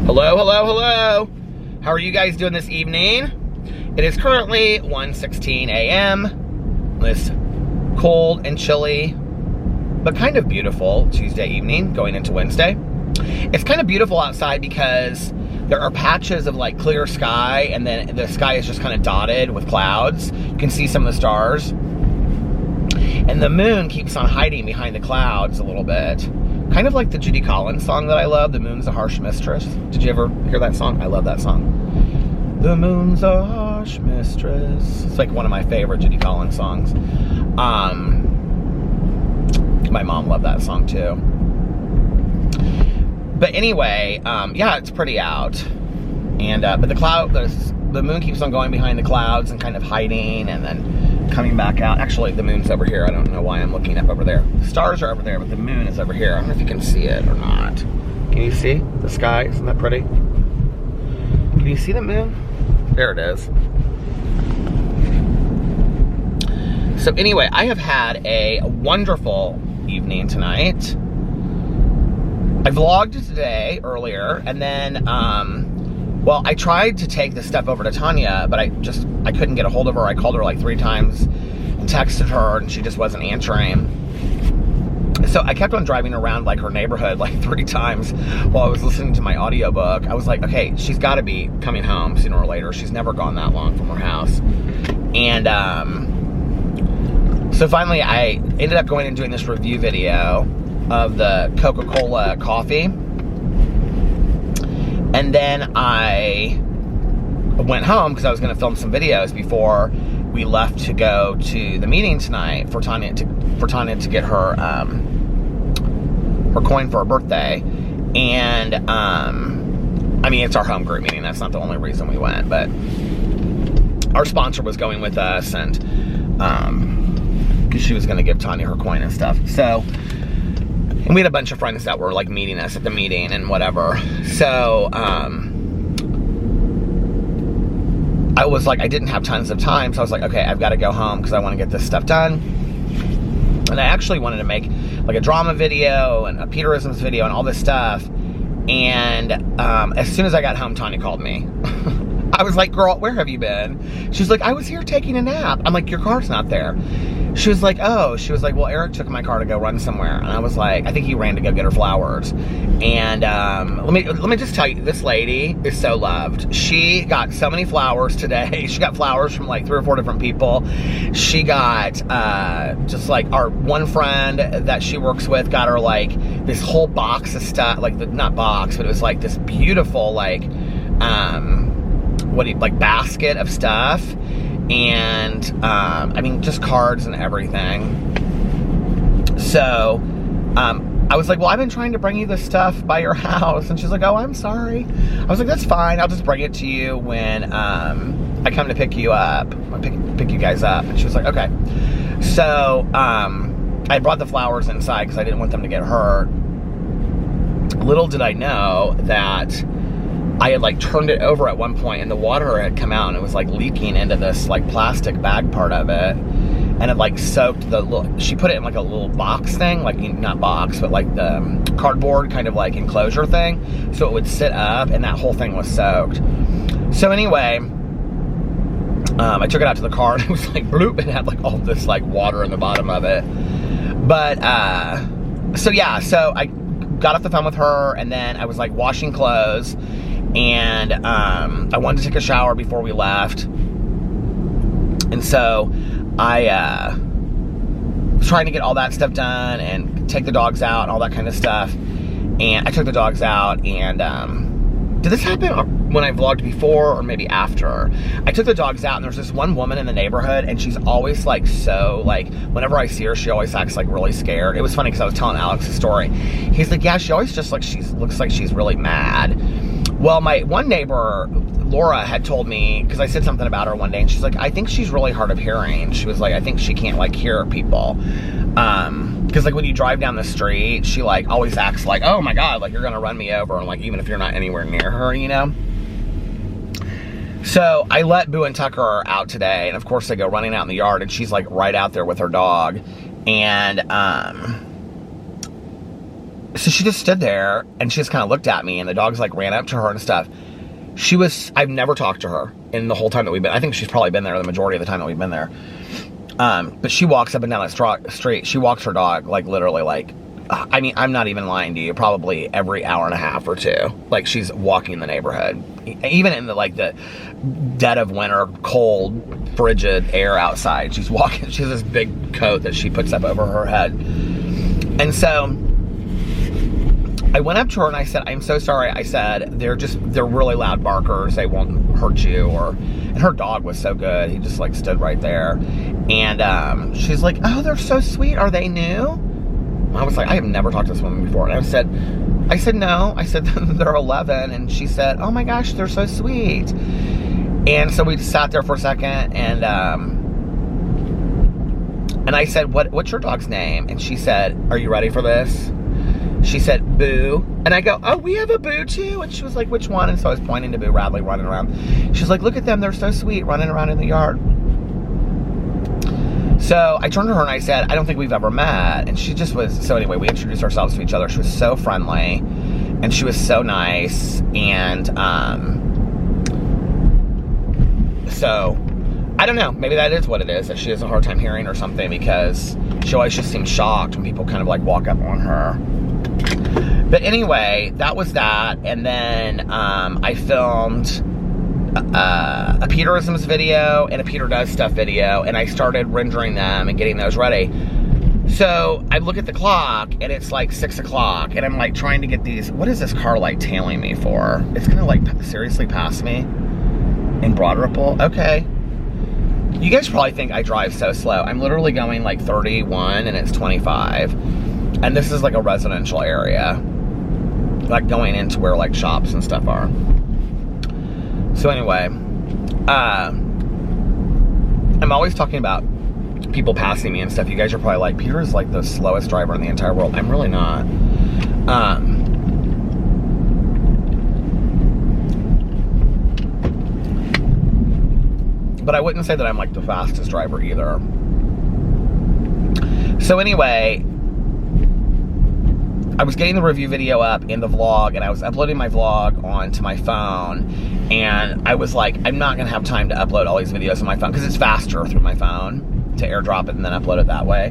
Hello, hello, hello. How are you guys doing this evening? It is currently 1:16 a.m. This cold and chilly, but kind of beautiful Tuesday evening going into Wednesday. It's kind of beautiful outside because there are patches of like clear sky, and then the sky is just kind of dotted with clouds. You can see some of the stars. And the moon keeps on hiding behind the clouds a little bit. Kind of like the Judy Collins song that I love, The Moon's a Harsh Mistress. Did you ever hear that song? I love that song. The moon's a harsh mistress. It's like one of my favorite Judy Collins songs. My mom loved that song too. But anyway, yeah, it's pretty out. And but the moon keeps on going behind the clouds and kind of hiding and then coming back out. Actually, the moon's over here. I don't know why I'm looking up over there. The stars are over there, but the moon is over here. I don't know if you can see it or not. Can you see the sky? Isn't that pretty? Can you see the moon? There it is. So anyway, I have had a wonderful evening tonight. I vlogged today earlier, and then well, I tried to take this stuff over to Tanya, but I couldn't get a hold of her. I called her like 3 times and texted her, and she just wasn't answering. So I kept on driving around like her neighborhood like 3 times while I was listening to my audiobook. I was like, okay, she's got to be coming home sooner or later. She's never gone that long from her house. And so finally I ended up going and doing this review video of the Coca-Cola coffee. And then I went home because I was going to film some videos before we left to go to the meeting tonight for Tanya to get her her coin for her birthday. And I mean, it's our home group meeting. That's not the only reason we went, but our sponsor was going with us, and because she was going to give Tanya her coin and stuff. So. And we had a bunch of friends that were like meeting us at the meeting and whatever. So, I was like, I didn't have tons of time. So I was like, okay, I've got to go home because I want to get this stuff done. And I actually wanted to make like a drama video and a Peterisms video and all this stuff. And as soon as I got home, Tanya called me. I was like, girl, where have you been? She's like, I was here taking a nap. I'm like, your car's not there. She was like, oh. She was like, well, Eric took my car to go run somewhere. And I was like, I think he ran to go get her flowers. And let me just tell you, this lady is so loved. She got so many flowers today. She got flowers from like 3 or 4 different people. She got just like our one friend that she works with got her like this whole box of stuff, like not box, but it was like this beautiful like basket of stuff. And I mean, just cards and everything. So I was like, well, I've been trying to bring you this stuff by your house. And she's like, oh, I'm sorry. I was like, that's fine. I'll just bring it to you when I come to pick you up. I'll pick you guys up. And she was like, okay. So I brought the flowers inside because I didn't want them to get hurt. Little did I know that I had like turned it over at one point and the water had come out and it was like leaking into this like plastic bag part of it, and it like soaked she put it in like a little box thing, like not box, but like the cardboard kind of like enclosure thing, so it would sit up, and that whole thing was soaked. So anyway, I took it out to the car and it was like bloop, it had like all this like water in the bottom of it. But so yeah, so I got off the phone with her, and then I was like washing clothes. And I wanted to take a shower before we left. And so I was trying to get all that stuff done and take the dogs out and all that kind of stuff. And I took the dogs out, and did this happen when I vlogged before or maybe after? I took the dogs out, and there's this one woman in the neighborhood, and she's always like so like, whenever I see her, she always acts like really scared. It was funny because I was telling Alex a story. He's like, yeah, she always just like looks like she's really mad. Well, my one neighbor, Laura, had told me, because I said something about her one day, and she's like, I think she's really hard of hearing. She was like, I think she can't like hear people. Because like when you drive down the street, she like always acts like, oh my God, like you're gonna run me over, and like even if you're not anywhere near her, you know? So I let Boo and Tucker out today, and of course they go running out in the yard, and she's like right out there with her dog. And So she just stood there and she just kind of looked at me, and the dogs like ran up to her and stuff. I've never talked to her in the whole time that we've been. I think she's probably been there the majority of the time that we've been there. But she walks up and down that street. She walks her dog like literally like, I mean, I'm not even lying to you, probably every hour and a half or two. Like, she's walking the neighborhood. Even in the like the dead of winter, cold, frigid air outside, she's walking. She has this big coat that she puts up over her head. And so I went up to her and I said, I'm so sorry. I said, they're really loud barkers. They won't hurt you. And her dog was so good. He just like stood right there. And she's like, oh, they're so sweet. Are they new? I was like, I have never talked to this woman before. And I said, no. I said, they're 11. And she said, oh my gosh, they're so sweet. And so we just sat there for a second. And I said, what's your dog's name? And she said, are you ready for this? She said, Boo. And I go, oh, we have a Boo too? And she was like, which one? And so I was pointing to Boo, Radley running around. She's like, look at them. They're so sweet running around in the yard. So I turned to her and I said, I don't think we've ever met. And she just was, so anyway, we introduced ourselves to each other. She was so friendly and she was so nice. And so I don't know, maybe that is what it is, that she has a hard time hearing or something, because she always just seems shocked when people kind of like walk up on her. But anyway, that was that. And then I filmed a Peterisms video and a Peter Does Stuff video, and I started rendering them and getting those ready. So I look at the clock and it's like 6 o'clock, and I'm like trying to get these. What is this car like tailing me for? It's gonna like seriously pass me in Broad Ripple. Okay. You guys probably think I drive so slow. I'm literally going like 31 and it's 25. And this is like a residential area, like going into where like shops and stuff are. So anyway, I'm always talking about people passing me and stuff. You guys are probably like, Peter's like the slowest driver in the entire world. I'm really not. But I wouldn't say that I'm like the fastest driver either. So anyway, I was getting the review video up in the vlog, and I was uploading my vlog onto my phone, and I was like, I'm not gonna have time to upload all these videos on my phone because it's faster through my phone to airdrop it and then upload it that way,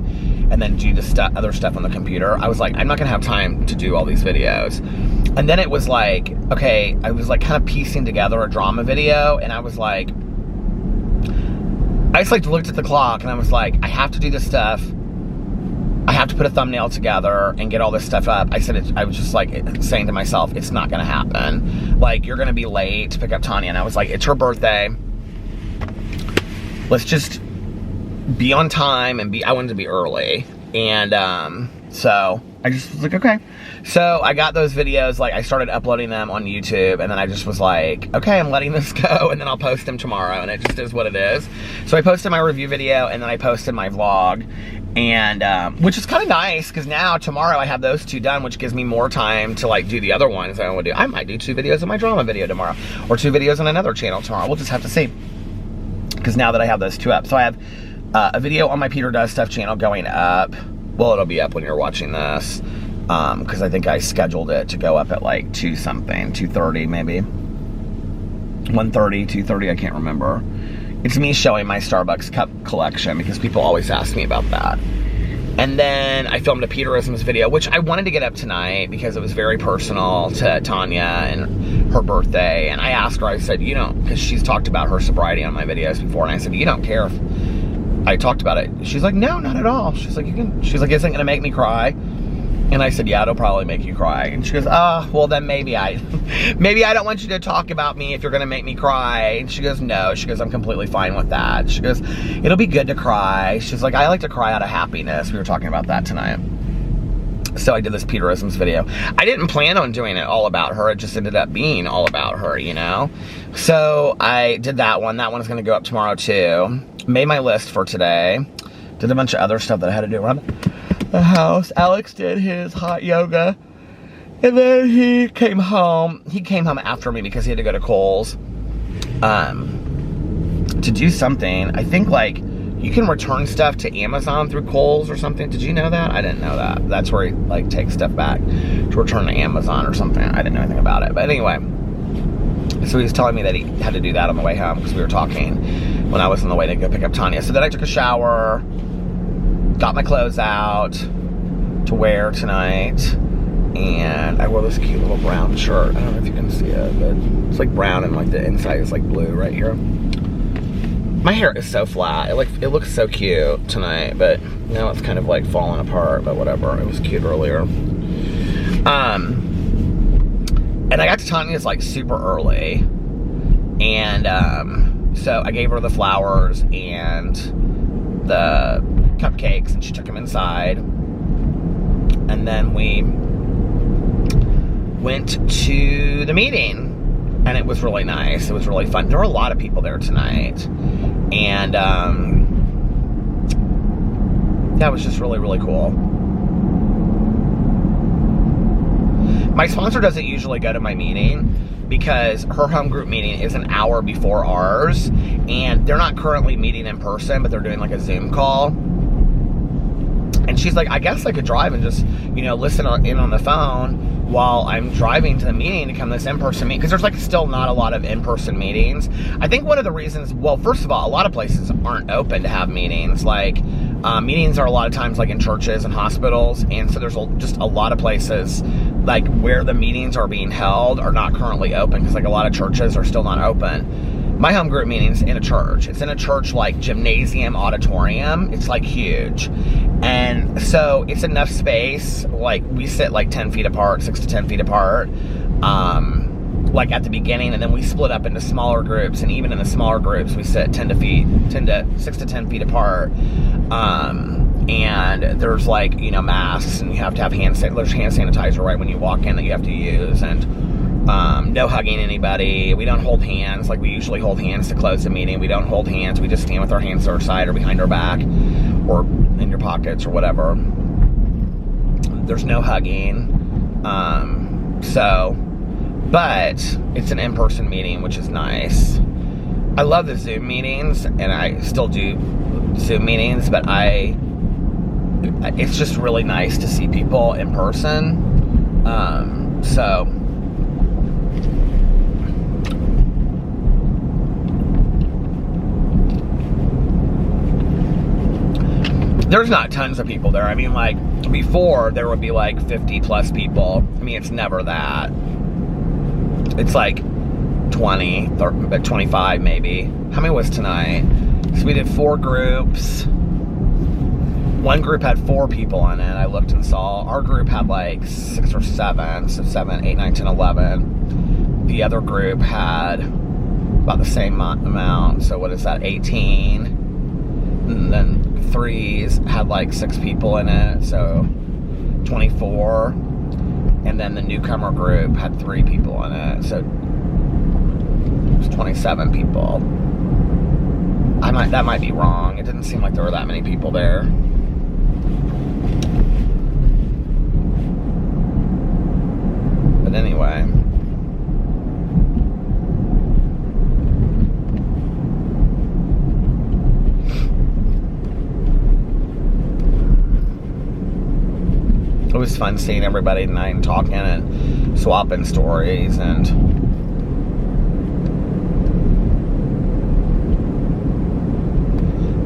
and then do the other stuff on the computer. I was like, I'm not gonna have time to do all these videos. And then it was like, okay, I was like kind of piecing together a drama video, and I was like, I just like looked at the clock and I was like, I have to do this stuff. I have to put a thumbnail together and get all this stuff up. I was just like saying to myself, it's not gonna happen. Like, you're gonna be late to pick up Tanya. And I was like, it's her birthday. Let's just be on time and I wanted to be early. And so I just was like, okay. So I got those videos, like I started uploading them on YouTube, and then I just was like, okay, I'm letting this go, and then I'll post them tomorrow, and it just is what it is. So I posted my review video, and then I posted my vlog, and which is kind of nice, because now tomorrow I have those two done, which gives me more time to like do the other ones I want to do. I might do 2 videos of my drama video tomorrow, or 2 videos on another channel tomorrow. We'll just have to see, because now that I have those 2 up. So I have a video on my Peter Does Stuff channel going up. Well, it'll be up when you're watching this, because I think I scheduled it to go up at like 2 something, 2:30 maybe, 1:30, 2:30, I can't remember. It's me showing my Starbucks cup collection, because people always ask me about that. And then I filmed a Peterisms video, which I wanted to get up tonight because it was very personal to Tanya and her birthday. And I asked her, I said, you know, because she's talked about her sobriety on my videos before, and I said, you don't care if I talked about it? She's like, no, not at all. She's like, she's like, isn't it gonna make me cry? And I said, yeah, it'll probably make you cry. And she goes, well then maybe I don't want you to talk about me if you're gonna make me cry. And she goes, no. She goes, I'm completely fine with that. She goes, it'll be good to cry. She's like, I like to cry out of happiness. We were talking about that tonight. So I did this Peterisms video. I didn't plan on doing it all about her. It just ended up being all about her, you know? So I did that one. That one's gonna go up tomorrow too. Made my list for today. Did a bunch of other stuff that I had to do around the house. Alex did his hot yoga. And then he came home. He came home after me because he had to go to Kohl's to do something. I think like you can return stuff to Amazon through Kohl's or something. Did you know that? I didn't know that. That's where he like takes stuff back to return to Amazon or something. I didn't know anything about it. But anyway, so he was telling me that he had to do that on the way home because we were talking when I was on the way to go pick up Tanya. So then I took a shower, got my clothes out to wear tonight, and I wore this cute little brown shirt. I don't know if you can see it, but it's like brown and like the inside is like blue right here. My hair is so flat. It looks so cute tonight, but now it's kind of like falling apart, but whatever. It was cute earlier. And I got to Tanya's like super early, and so I gave her the flowers and the cupcakes, and she took them inside, and then we went to the meeting, and it was really nice. It was really fun. There were a lot of people there tonight, and that was just really, really cool. My sponsor doesn't usually go to my meeting because her home group meeting is an hour before ours, and they're not currently meeting in person, but they're doing like a Zoom call. And she's like, I guess I could drive and just, you know, listen in on the phone while I'm driving to the meeting to come to this in-person meeting, because there's like still not a lot of in-person meetings. I think one of the reasons, well, first of all, a lot of places aren't open to have meetings. Like meetings are a lot of times like in churches and hospitals, and so there's just a lot of places like where the meetings are being held are not currently open, because like a lot of churches are still not open. My home group meeting's in a church. It's in a church like gymnasium auditorium. It's like huge. And so it's enough space. Like we sit like 10 feet apart, 6 to 10 feet apart, like at the beginning, and then we split up into smaller groups, and even in the smaller groups we sit 6 to 10 feet apart. And there's like, you know, masks, and you have to have there's hand sanitizer right when you walk in that you have to use, and no hugging anybody. We don't hold hands. Like we usually hold hands to close the meeting. We don't hold hands. We just stand with our hands to our side or behind our back or in your pockets or whatever. There's no hugging. But it's an in-person meeting, which is nice. I love the Zoom meetings, and I still do Zoom meetings, but it's just really nice to see people in person. So there's not tons of people there. I mean, like, before, there would be, like, 50 plus people. I mean, it's never that. It's, like, 20, 30, 25, maybe. How many was tonight? So we did 4 groups. One group had 4 people in it, I looked and saw. Our group had, like, 6 or 7. So 7, 8, 9, 10, 11. The other group had about the same amount. So what is that, 18? And then 3s had like 6 people in it, so 24. And then the newcomer group had 3 people in it, so it was 27 people. That might be wrong. It didn't seem like there were that many people there. But anyway. It was fun seeing everybody tonight and talking and swapping stories, and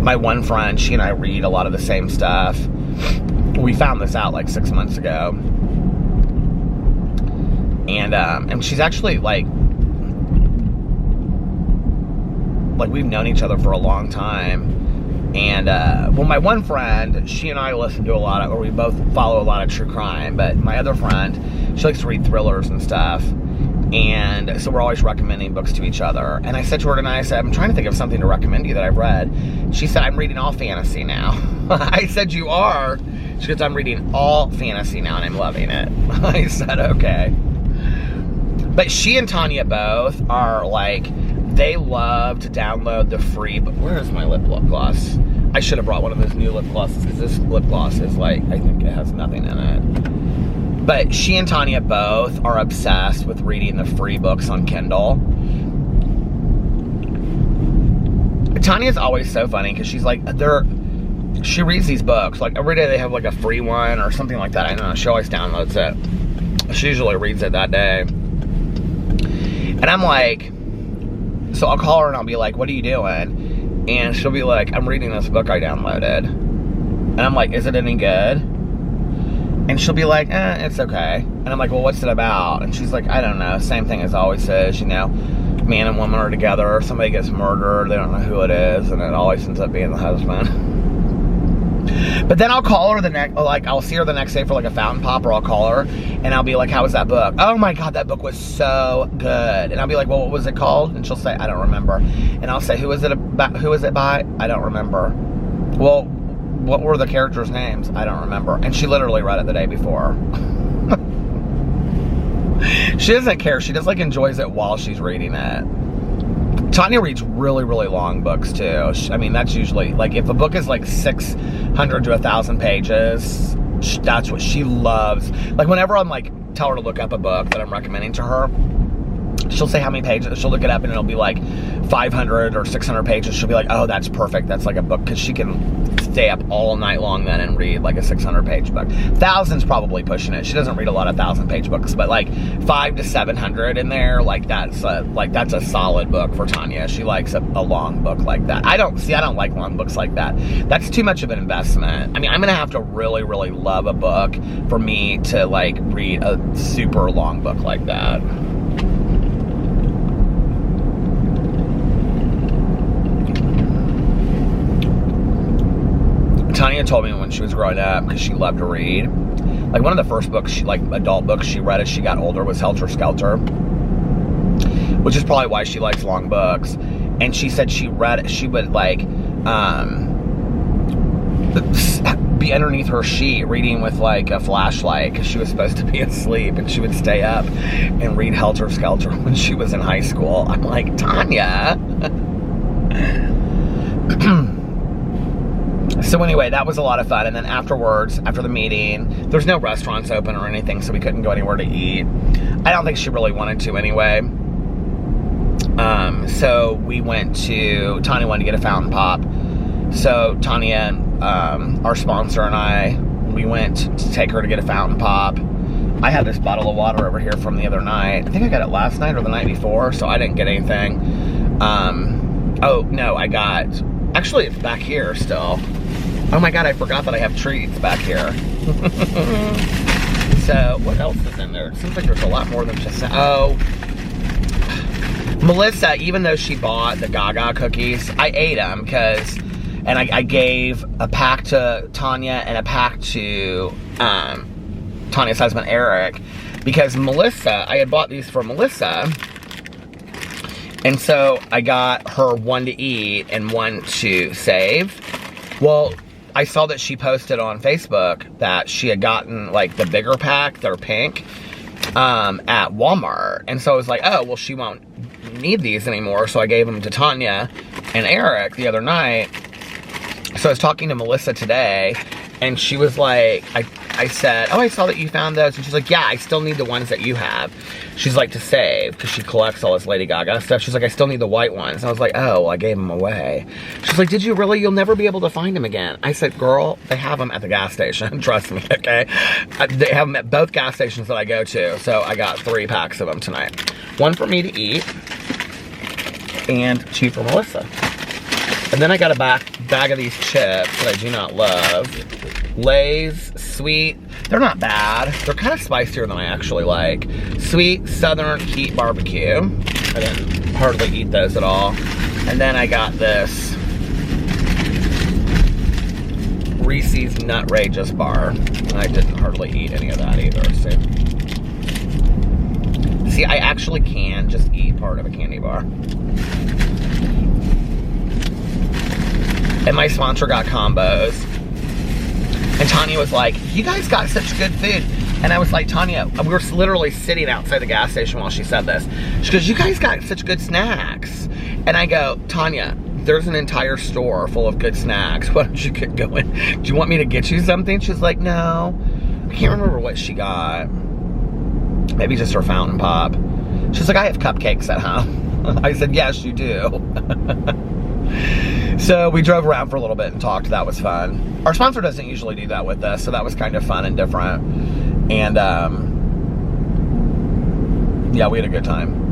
my one friend, she and I read a lot of the same stuff. We found this out like 6 months ago, and she's actually like we've known each other for a long time. And, well, my one friend, she and I listen to or we both follow a lot of true crime, but my other friend, she likes to read thrillers and stuff, and so we're always recommending books to each other. And I said to her tonight, I said, I'm trying to think of something to recommend to you that I've read. She said, I'm reading all fantasy now. I said, you are? She goes, I'm reading all fantasy now, and I'm loving it. I said, okay. But she and Tanya both are like, they love to download the free, but where is my lip gloss? I should have brought one of those new lip glosses, because this lip gloss is like, I think it has nothing in it. But she and Tanya both are obsessed with reading the free books on Kindle. Tanya's always so funny because she's like, she reads these books. Like, every day they have like a free one or something like that. I don't know. She always downloads it. She usually reads it that day. And I'm like, so I'll call her and I'll be like, what are you doing? And she'll be like, I'm reading this book I downloaded. And I'm like, is it any good? And she'll be like, it's okay. And I'm like, well, what's it about? And she's like, I don't know. Same thing as always says, you know, man and woman are together, somebody gets murdered, they don't know who it is, and it always ends up being the husband. But then I'll call her I'll see her the next day for like a fountain pop, or I'll call her and I'll be like, how was that book? Oh my God, that book was so good. And I'll be like, well, what was it called? And she'll say, I don't remember. And I'll say, who is it by? I don't remember. Well, what were the characters' names? I don't remember. And she literally read it the day before. She doesn't care. She just like enjoys it while she's reading it. Tanya reads really, really long books too. I mean, that's usually, like, if a book is like 600 to 1,000 pages, that's what she loves. Like, whenever I'm like, tell her to look up a book that I'm recommending to her, she'll say how many pages. She'll look it up and it'll be like 500 or 600 pages. She'll be like, oh, that's perfect. That's like a book, because she can stay up all night long then and read like a 600-page book. 1,000's probably pushing it. She doesn't read a lot of 1,000-page books, but like 500 to 700 in there, like that's a solid book for Tanya. She likes a long book like that. I don't like long books like that. That's too much of an investment. I mean, I'm gonna have to really, really love a book for me to like read a super long book like that. Tanya told me when she was growing up, because she loved to read, like one of the first books, adult books she read as she got older was Helter Skelter, which is probably why she likes long books. And she said she would like be underneath her sheet reading with like a flashlight, because she was supposed to be asleep, and she would stay up and read Helter Skelter when she was in high school. I'm like, Tanya. So anyway, that was a lot of fun. And then afterwards, after the meeting, there's no restaurants open or anything, so we couldn't go anywhere to eat. I don't think she really wanted to anyway. So we went to, Tanya wanted to get a fountain pop. So Tanya, our sponsor, and I, we went to take her to get a fountain pop. I had this bottle of water over here from the other night. I think I got it last night or the night before, so I didn't get anything. Oh, no, actually, it's back here still. Oh my God, I forgot that I have treats back here. So, what else is in there? It seems like there's a lot more than just, Melissa, even though she bought the Gaga cookies, I ate them and I gave a pack to Tanya and a pack to Tanya's husband, Eric, because Melissa, I had bought these for Melissa. And so I got her one to eat and one to save. Well, I saw that she posted on Facebook that she had gotten like the bigger pack, they're pink, at Walmart. And so I was like, oh, well, she won't need these anymore. So I gave them to Tanya and Eric the other night. So I was talking to Melissa today, and she was like, I said, oh, I saw that you found those. And she's like, yeah, I still need the ones that you have. She's like, to save, because she collects all this Lady Gaga stuff. She's like, I still need the white ones. And I was like, oh, well, I gave them away. She's like, did you really? You'll never be able to find them again. I said, girl, they have them at the gas station. Trust me, okay? They have them at both gas stations that I go to. So I got 3 packs of them tonight. 1 for me to eat, and 2 for Melissa. And then I got a bag of these chips that I do not love. Lay's sweet. They're not bad. They're kind of spicier than I actually like. Sweet Southern Heat Barbecue. I didn't hardly eat those at all. And then I got this Reese's Nutrageous bar. And I didn't hardly eat any of that either. See, I actually can just eat part of a candy bar. And my sponsor got combos. And Tanya was like, you guys got such good food. And I was like, Tanya, we were literally sitting outside the gas station while she said this. She goes, you guys got such good snacks. And I go, Tanya, there's an entire store full of good snacks. Why don't you get going? Do you want me to get you something? She's like, no. I can't remember what she got. Maybe just her fountain pop. She's like, I have cupcakes at home. I said, yes, you do. So we drove around for a little bit and talked. That was fun. Our sponsor doesn't usually do that with us, so that was kind of fun and different. And yeah, we had a good time.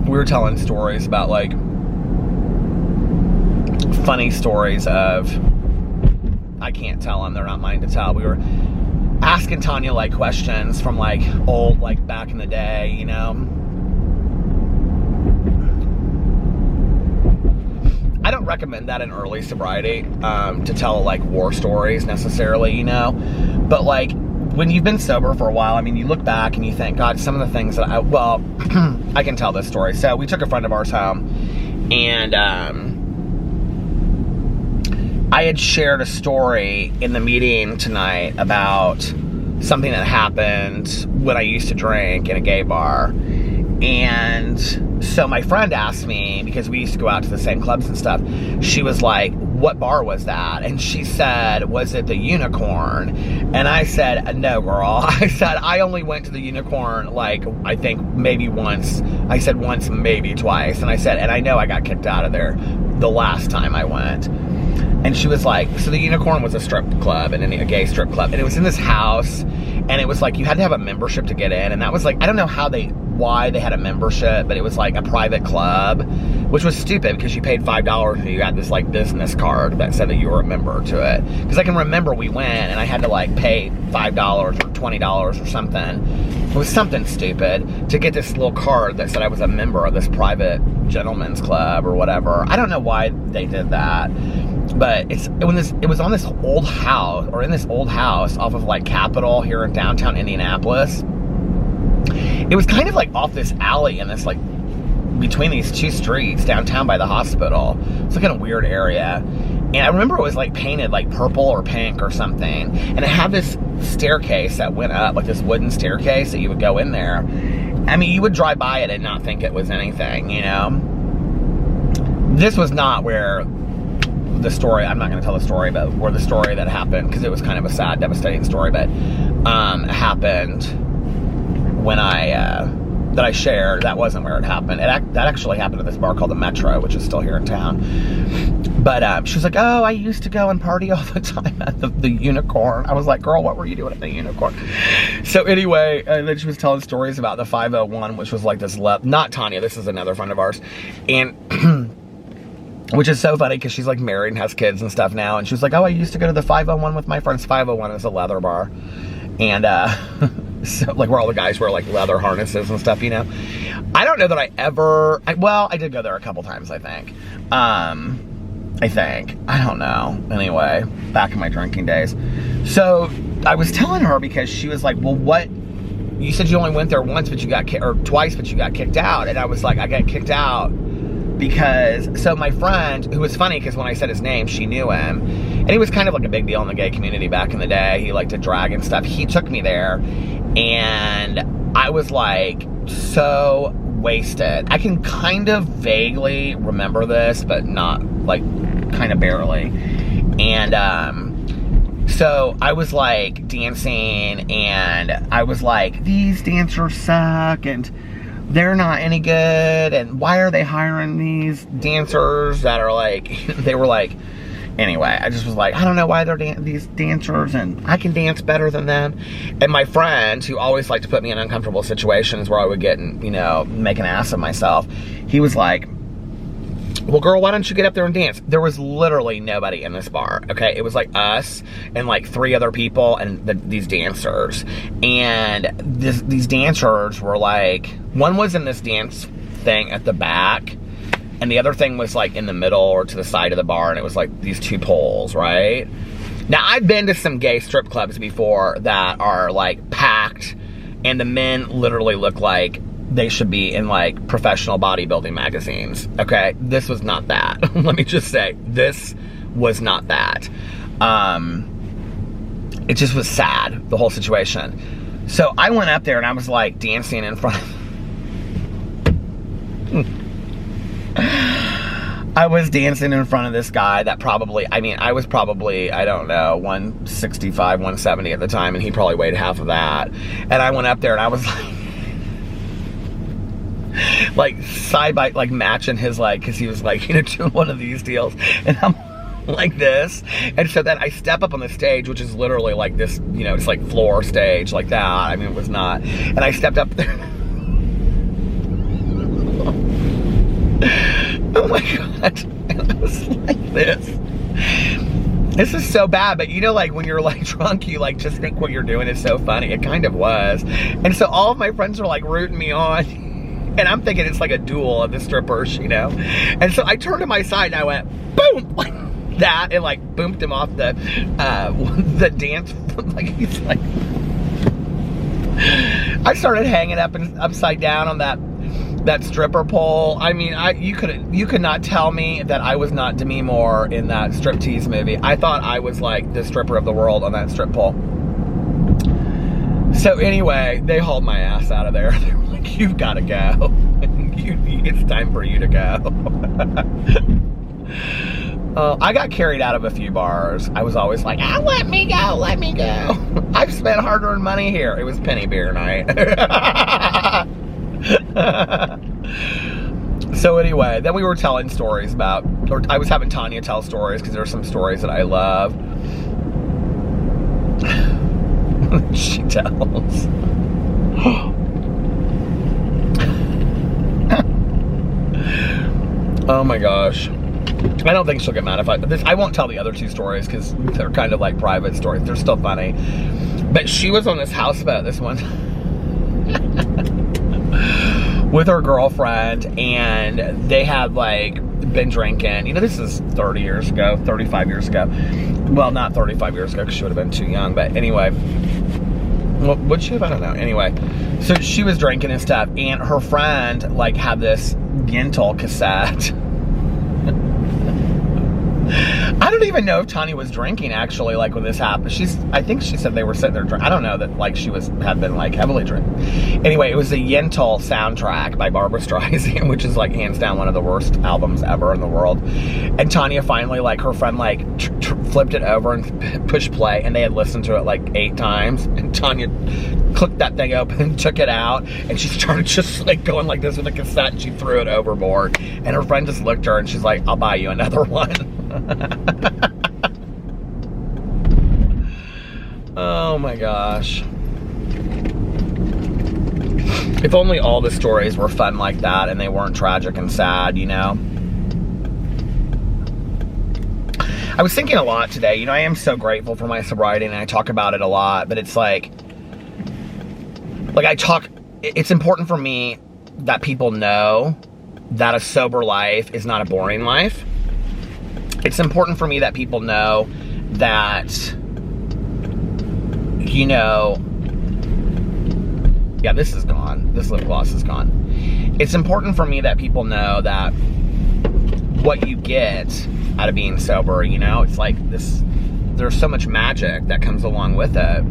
We were telling stories about, like, funny stories of, I can't tell them, they're not mine to tell. We were asking Tanya, like, questions from, like, old, like, back in the day, you know. I don't recommend that in early sobriety, to tell, like, war stories necessarily, you know. But, like, when you've been sober for a while, I mean, you look back and you think, God, some of the things that well, I can tell this story. So we took a friend of ours home, and I had shared a story in the meeting tonight about something that happened when I used to drink in a gay bar. And so my friend asked me, because we used to go out to the same clubs and stuff, she was like, what bar was that? And she said, was it the Unicorn? And I said, no, girl. I said, I only went to the Unicorn, like, I think maybe once. I said once, maybe twice. And I said, and I know I got kicked out of there the last time I went. And she was like, so the Unicorn was a strip club, and a gay strip club. And it was in this house, and it was like, you had to have a membership to get in. And that was like, I don't know why they had a membership, but it was like a private club, which was stupid because you paid $5 and you had this, like, business card that said that you were a member to it. Because I can remember we went and I had to, like, pay $5 or $20 or something. It was something stupid to get this little card that said I was a member of this private gentleman's club or whatever. I don't know why they did that. But it was on this old house, or in this old house off of, like, Capitol here in downtown Indianapolis. It was kind of like off this alley in this, like, between these two streets downtown by the hospital. It's like in a weird area. And I remember it was, like, painted like purple or pink or something. And it had this staircase that went up, like this wooden staircase that you would go in there. I mean, you would drive by it and not think it was anything, you know? This was not where the story, I'm not going to tell the story, but where the story that happened, because it was kind of a sad, devastating story, but happened when that I shared. That wasn't where it happened. That actually happened at this bar called the Metro, which is still here in town. But she was like, oh, I used to go and party all the time at the Unicorn. I was like, girl, what were you doing at the Unicorn? So anyway, and then she was telling stories about the 501, which was like this not Tanya, this is another friend of ours. And which is so funny because she's, like, married and has kids and stuff now. And she was like, oh, I used to go to the 501 with my friends. 501 is a leather bar. And so, like, where all the guys wear, like, leather harnesses and stuff, you know. I don't know that I did go there a couple times, I think. I don't know. Anyway, back in my drinking days. So I was telling her, because she was like, well, what? You said you only went there once, but you got twice, but you got kicked out. And I was like, I got kicked out because, so my friend, who was funny because when I said his name, she knew him, and he was kind of like a big deal in the gay community back in the day. He liked to drag and stuff. He took me there, and I was, like, so wasted. I can kind of vaguely remember this, but not, like, kind of barely. And so I was, like, dancing, and I was like, these dancers suck, and they're not any good, and why are they hiring these dancers that are, like, they were like, anyway, I just was like, I don't know why they're these dancers, and I can dance better than them. And my friend, who always liked to put me in uncomfortable situations where I would get, you know, make an ass of myself, he was like, well, girl, why don't you get up there and dance? There was literally nobody in this bar, okay? It was like us and like 3 other people and these dancers. And these dancers were like, one was in this dance thing at the back, and the other thing was like in the middle or to the side of the bar, and it was like these 2 poles, right? Now, I've been to some gay strip clubs before that are like packed, and the men literally look like they should be in like professional bodybuilding magazines, okay? This was not that. Let me just say, this was not that. It just was sad, the whole situation. So I went up there and I was like dancing in front of I was dancing in front of this guy that probably, I mean, I was probably, I don't know, 165, 170 at the time, and he probably weighed half of that. And I went up there and I was like, like side by, like matching his, like, because he was like, you know, doing one of these deals, and I'm like this. And so then I step up on the stage, which is literally like this, you know, it's like floor stage like that. I mean, it was not. And I stepped up there. Oh my God. And I was like this. This is so bad, but you know, like when you're like drunk, you like just think what you're doing is so funny. It kind of was. And so all of my friends are like rooting me on. And I'm thinking it's like a duel of the strippers, you know? And so I turned to my side and I went, boom! Like that, and like boomed him off the dance. Like he's like, I started hanging up and upside down on that stripper pole. I mean, you could not tell me that I was not Demi Moore in that striptease movie. I thought I was like the stripper of the world on that strip pole. So anyway, they hauled my ass out of there. They were like, "You've got to go. It's time for you to go." I got carried out of a few bars. I was always like, "Ah, let me go, let me go." I've spent hard-earned money here. It was penny beer night. So anyway, then we were telling stories about, or I was having Tanya tell stories, because there are some stories that I love. She tells. Oh my gosh. I don't think she'll get mad if I won't tell the other two stories because they're kind of like private stories. They're still funny. But she was on this houseboat this one with her girlfriend, and they had like been drinking. You know, this is 30 years ago, 35 years ago. Well, not 35 years ago because she would have been too young. But anyway, well, would she have? I don't know. Anyway, so she was drinking and stuff, and her friend like had this Yentl cassette. I don't even know if Tanya was drinking actually, like when this happened. I think she said they were sitting there drinking. I don't know that like she had been like heavily drinking. Anyway, it was the Yentl soundtrack by Barbra Streisand, which is like hands down one of the worst albums ever in the world. And Tanya finally, like her friend like flipped it over and pushed play, and they had listened to it like 8 times. And Tanya clicked that thing open and took it out, and she started just like going like this with the cassette, and she threw it overboard. And her friend just looked at her and she's like, "I'll buy you another one." Oh my gosh. If only all the stories were fun like that and they weren't tragic and sad, you know? I was thinking a lot today. You know, I am so grateful for my sobriety, and I talk about it a lot, but it's like it's important for me that people know that a sober life is not a boring life. It's important for me that people know that, you know, yeah, this is gone. This lip gloss is gone. It's important for me that people know that what you get out of being sober, you know, it's like this, there's so much magic that comes along with it.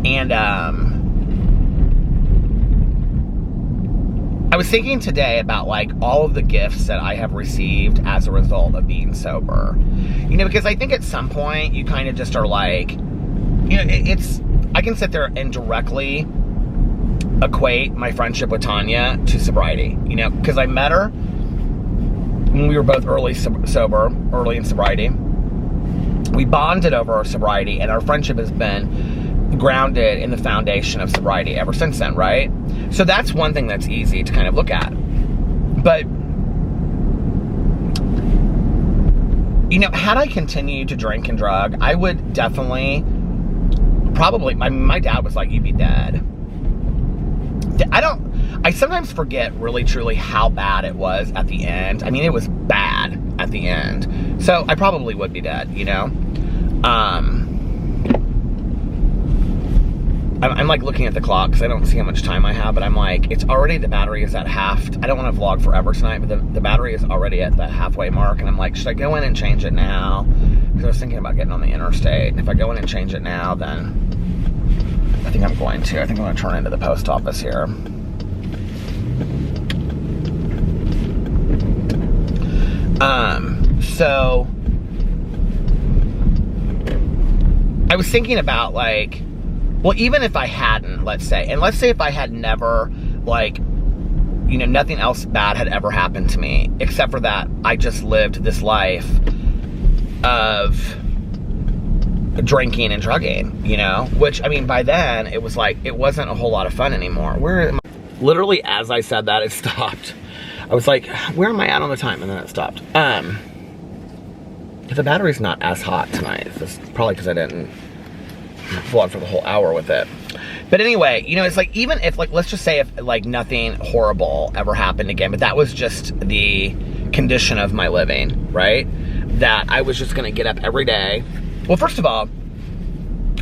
And, I was thinking today about like all of the gifts that I have received as a result of being sober. You know, because I think at some point you kind of just are like, you know, I can sit there and directly equate my friendship with Tanya to sobriety, you know, because I met her when we were both early in sobriety. We bonded over our sobriety, and our friendship has been grounded in the foundation of sobriety ever since then, right? So that's one thing that's easy to kind of look at. But, you know, had I continued to drink and drug, I would definitely, probably, my dad was like, "You'd be dead." I sometimes forget really truly how bad it was at the end. I mean, it was bad at the end. So I probably would be dead, you know? I'm like looking at the clock because I don't see how much time I have, but I'm like, it's already, the battery is at half. I don't want to vlog forever tonight, but the battery is already at the halfway mark, and I'm like, should I go in and change it now? Because I was thinking about getting on the interstate. And if I go in and change it now, then I think I'm going to. I think I'm going to turn into the post office here. So I was thinking about like, well, even if I hadn't, let's say if I had never like you know, nothing else bad had ever happened to me, except for that I just lived this life of drinking and drugging, you know? Which, I mean, by then, it was like, it wasn't a whole lot of fun anymore. Literally, as I said that, it stopped. I was like, where am I at on the time? And then it stopped. The battery's not as hot tonight. It's probably because I didn't vlog for the whole hour with it. But anyway, you know, it's like, even if, like, let's just say if, like, nothing horrible ever happened again, but that was just the condition of my living, right? That I was just gonna get up every day. Well, first of all,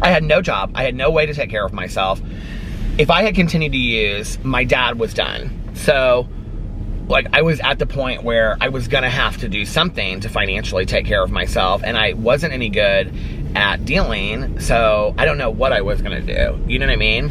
I had no job. I had no way to take care of myself. If I had continued to use, my dad was done. So, like, I was at the point where I was gonna have to do something to financially take care of myself, and I wasn't any good at dealing, so I don't know what I was gonna do. You know what I mean?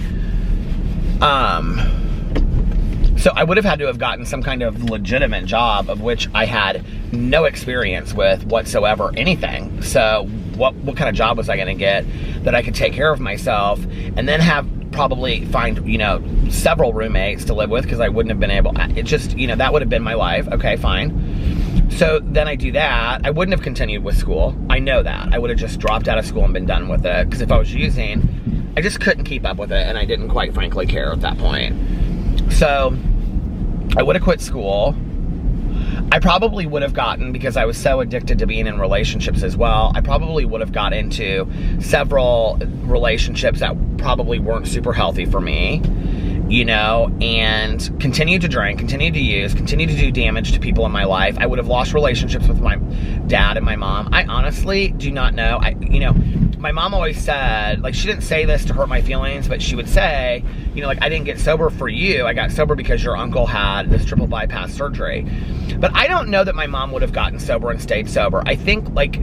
So I would have had to have gotten some kind of legitimate job, of which I had no experience with whatsoever, anything. So what kind of job was I gonna get that I could take care of myself, and then probably find, you know, several roommates to live with, because I wouldn't have been able, it just, you know, that would have been my life. Okay, fine. So then I do that. I wouldn't have continued with school. I know that. I would have just dropped out of school and been done with it, because if I was using, I just couldn't keep up with it, and I didn't quite frankly care at that point. So I would have quit school. I probably would have gotten, because I was so addicted to being in relationships as well, I probably would have got into several relationships that probably weren't super healthy for me, you know, and continued to drink, continued to use, continued to do damage to people in my life. I would have lost relationships with my dad and my mom. I honestly do not know. You know, my mom always said, like, she didn't say this to hurt my feelings, but she would say, you know, like, I didn't get sober for you. I got sober because your uncle had this triple bypass surgery. But I don't know that my mom would have gotten sober and stayed sober. I think, like,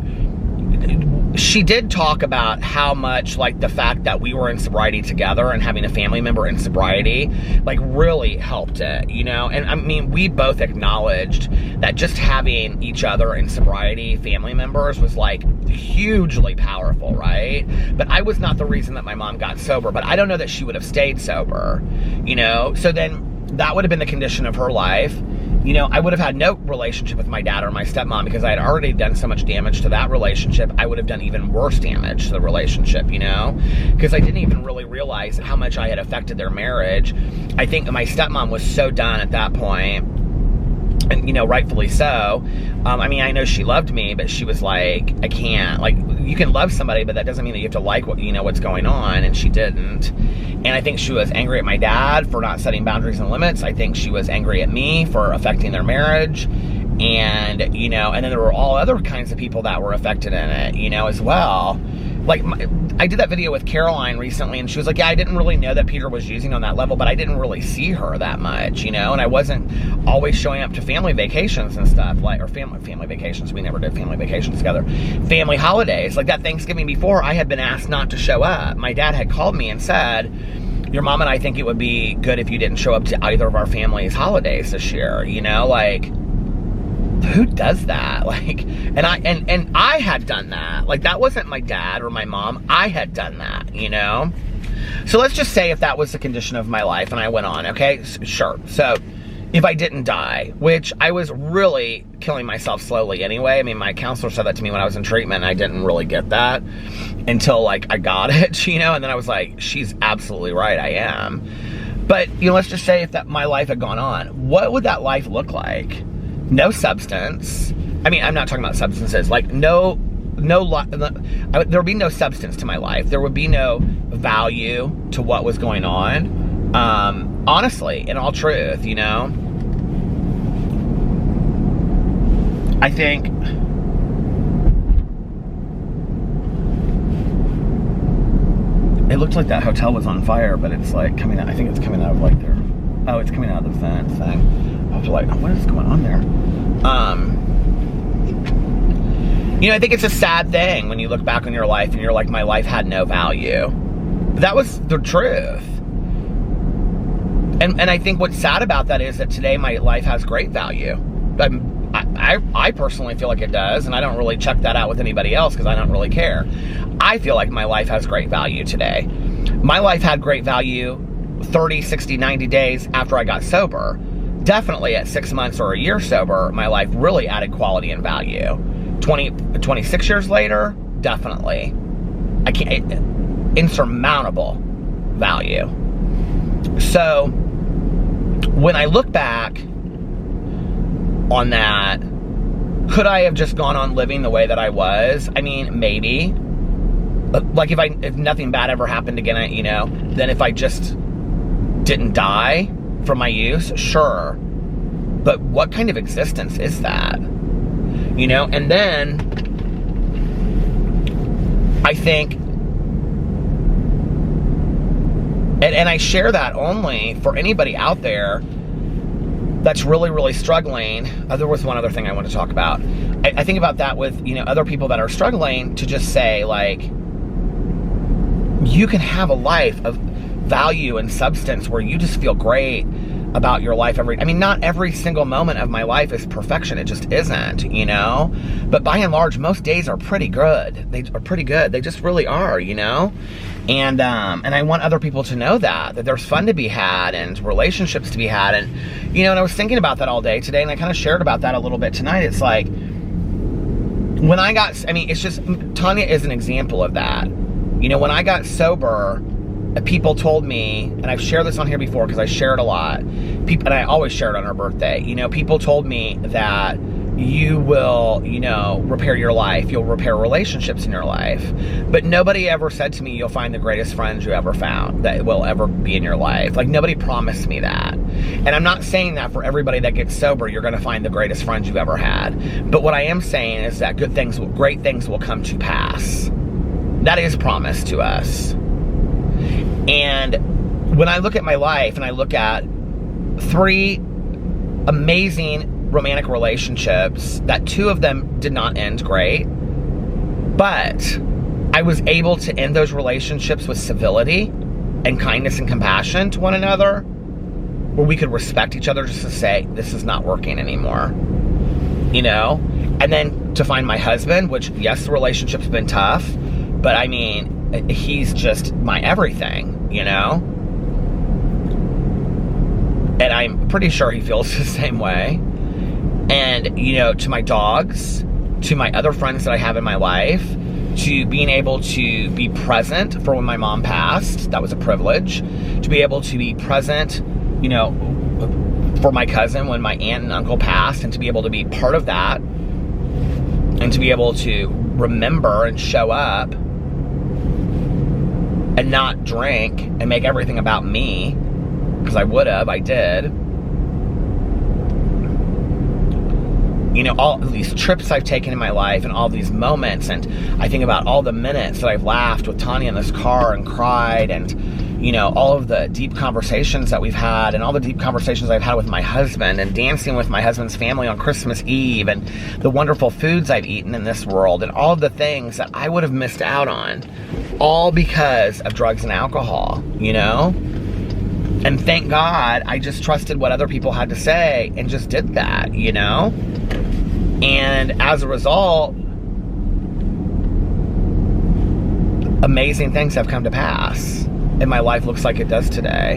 she did talk about how much, like, the fact that we were in sobriety together and having a family member in sobriety, like, really helped it, you know? And I mean, we both acknowledged that just having each other in sobriety, family members, was, like, hugely powerful, right? But I was not the reason that my mom got sober, but I don't know that she would have stayed sober, you know? So then that would have been the condition of her life. You know, I would have had no relationship with my dad or my stepmom, because I had already done so much damage to that relationship. I would have done even worse damage to the relationship, you know, because I didn't even really realize how much I had affected their marriage. I think my stepmom was so done at that point, and, you know, rightfully so. I mean, I know she loved me, but she was like, I can't, like, you can love somebody, but that doesn't mean that you have to like what, you know, what's going on, and she didn't. And I think she was angry at my dad for not setting boundaries and limits. I think she was angry at me for affecting their marriage. And, you know, and then there were all other kinds of people that were affected in it, you know, as well. Like, I did that video with Caroline recently, and she was like, yeah, I didn't really know that Peter was using on that level, but I didn't really see her that much, you know, and I wasn't always showing up to family vacations and stuff, like, or family vacations. We never did family vacations together. Family holidays, like that Thanksgiving before, I had been asked not to show up. My dad had called me and said, your mom and I think it would be good if you didn't show up to either of our family's holidays this year, you know, like, who does that? Like, and I had done that. Like, that wasn't my dad or my mom. I had done that, you know? So let's just say if that was the condition of my life and I went on, okay? Sure. So if I didn't die, which I was really killing myself slowly anyway. I mean, my counselor said that to me when I was in treatment, and I didn't really get that until, like, I got it, you know? And then I was like, she's absolutely right, I am. But, you know, let's just say if that my life had gone on, what would that life look like? No substance. I mean, I'm not talking about substances. Like, there would be no substance to my life. There would be no value to what was going on. Honestly, in all truth, you know? I think it looked like that hotel was on fire, but it's like coming out. I think it's coming out of, like, their, oh, it's coming out of the vent thing. I was like, oh, what is going on there? You know, I think it's a sad thing when you look back on your life and you're like, my life had no value. But that was the truth. And I think what's sad about that is that today my life has great value. I personally feel like it does, and I don't really check that out with anybody else because I don't really care. I feel like my life has great value today. My life had great value 30, 60, 90 days after I got sober. definitely at 6 months or a year sober, my life really added quality and value. 26 years later, definitely. I can't, insurmountable value. So when I look back on that, could I have just gone on living the way that I was? I mean, maybe. Like if nothing bad ever happened again, you know, then if I just didn't die from my use, sure. But what kind of existence is that? You know, and then I think, and I share that only for anybody out there that's really, really struggling. There was one other thing I want to talk about. I think about that with, you know, other people that are struggling, to just say, like, you can have a life of value and substance where you just feel great about your life I mean, not every single moment of my life is perfection. It just isn't, you know? But by and large, most days are pretty good. They are pretty good. They just really are, you know? And I want other people to know that there's fun to be had and relationships to be had. And, you know, and I was thinking about that all day today, and I kind of shared about that a little bit tonight. It's like, when I got, I mean, it's just, Tanya is an example of that. You know, when I got sober, people told me, and I've shared this on here before because I share it a lot, and I always share it on her birthday, you know, people told me that you will, you know, repair your life, you'll repair relationships in your life, but nobody ever said to me, you'll find the greatest friends you ever found that will ever be in your life. Like, nobody promised me that. And I'm not saying that for everybody that gets sober, you're going to find the greatest friends you've ever had. But what I am saying is that great things will come to pass. That is promised to us. And when I look at my life and I look at 3 amazing romantic relationships, that 2 of them did not end great, but I was able to end those relationships with civility and kindness and compassion to one another, where we could respect each other just to say, this is not working anymore, you know? And then to find my husband, which, yes, the relationship's been tough, but I mean, he's just my everything, you know? And I'm pretty sure he feels the same way. And, you know, to my dogs, to my other friends that I have in my life, to being able to be present for when my mom passed, that was a privilege. To be able to be present, you know, for my cousin when my aunt and uncle passed, and to be able to be part of that, and to be able to remember and show up and not drink and make everything about me, because I did. You know, all these trips I've taken in my life and all these moments, and I think about all the minutes that I've laughed with Tanya in this car and cried, and, you know, all of the deep conversations that we've had, and all the deep conversations I've had with my husband, and dancing with my husband's family on Christmas Eve, and the wonderful foods I've eaten in this world, and all of the things that I would have missed out on, all because of drugs and alcohol, you know? And thank God I just trusted what other people had to say and just did that, you know? And as a result, amazing things have come to pass, and my life looks like it does today.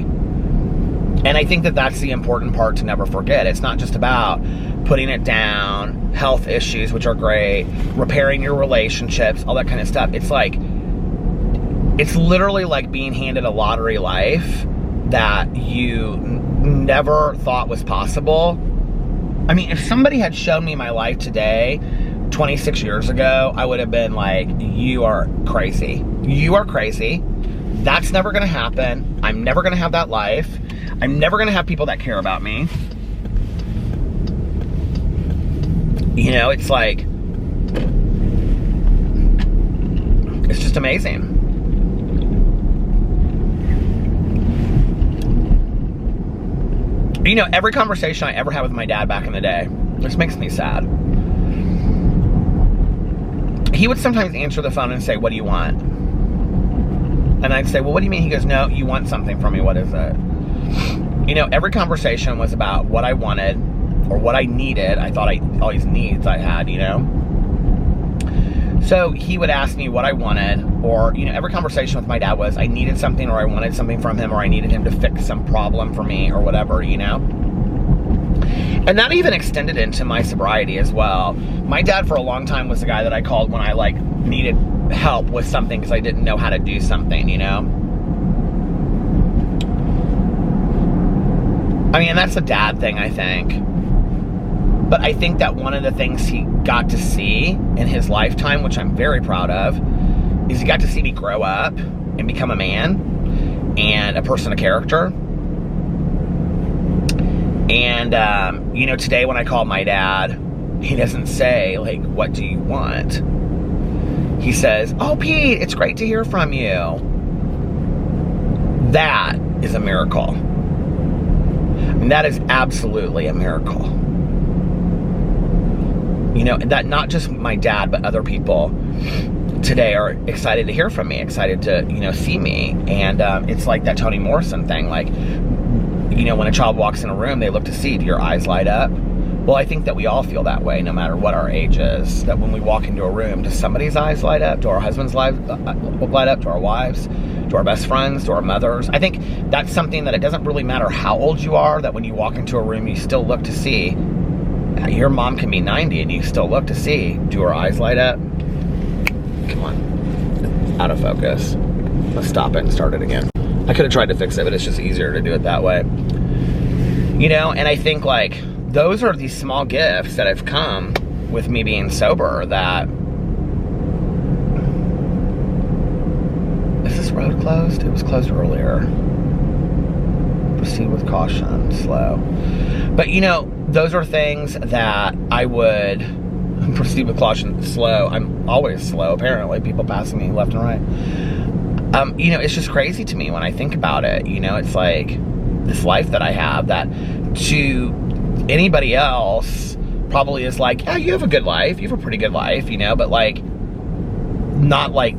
And I think that that's the important part to never forget. It's not just about putting it down, health issues, which are great, repairing your relationships, all that kind of stuff. It's like, it's literally like being handed a lottery life that you never thought was possible. I mean, if somebody had shown me my life today, 26 years ago, I would have been like, you are crazy. You are crazy. That's never going to happen. I'm never going to have that life. I'm never going to have people that care about me. You know, it's like, it's just amazing. You know, every conversation I ever had with my dad back in the day, this makes me sad. He would sometimes answer the phone and say, what do you want? And I'd say, well, what do you mean? He goes, no, you want something from me. What is it? You know, every conversation was about what I wanted or what I needed. I thought all these needs I had, you know? So he would ask me what I wanted, or, you know, every conversation with my dad was I needed something, or I wanted something from him, or I needed him to fix some problem for me, or whatever, you know? And that even extended into my sobriety as well. My dad for a long time was the guy that I called when I like needed help with something because I didn't know how to do something, you know? I mean, that's a dad thing, I think. But I think that one of the things he got to see in his lifetime, which I'm very proud of, is he got to see me grow up and become a man and a person of character. And, you know, today when I call my dad, he doesn't say, like, what do you want? He says, oh, Pete, it's great to hear from you. That is a miracle. And that is absolutely a miracle. You know, that not just my dad, but other people today are excited to hear from me, excited to, you know, see me. And it's like that Toni Morrison thing, like, you know, when a child walks in a room, they look to see, do your eyes light up? Well, I think that we all feel that way, no matter what our age is, that when we walk into a room, does somebody's eyes light up? Do our husbands light up? Do our wives? To our best friends? To our mothers? I think that's something that it doesn't really matter how old you are, that when you walk into a room, you still look to see. Your mom can be 90 and you still look to see, do her eyes light up? Come on. Out of focus. Let's stop it and start it again. I could have tried to fix it, but it's just easier to do it that way. You know, and I think, like, those are these small gifts that have come with me being sober that... Is this road closed? It was closed earlier. Proceed with caution, slow. But, you know, those are things that I would proceed with caution, slow. I'm always slow, apparently. People passing me left and right. You know, it's just crazy to me when I think about it. You know, it's like this life that I have that to anybody else probably is like, yeah, you have a good life. You have a pretty good life, you know, but like, not like,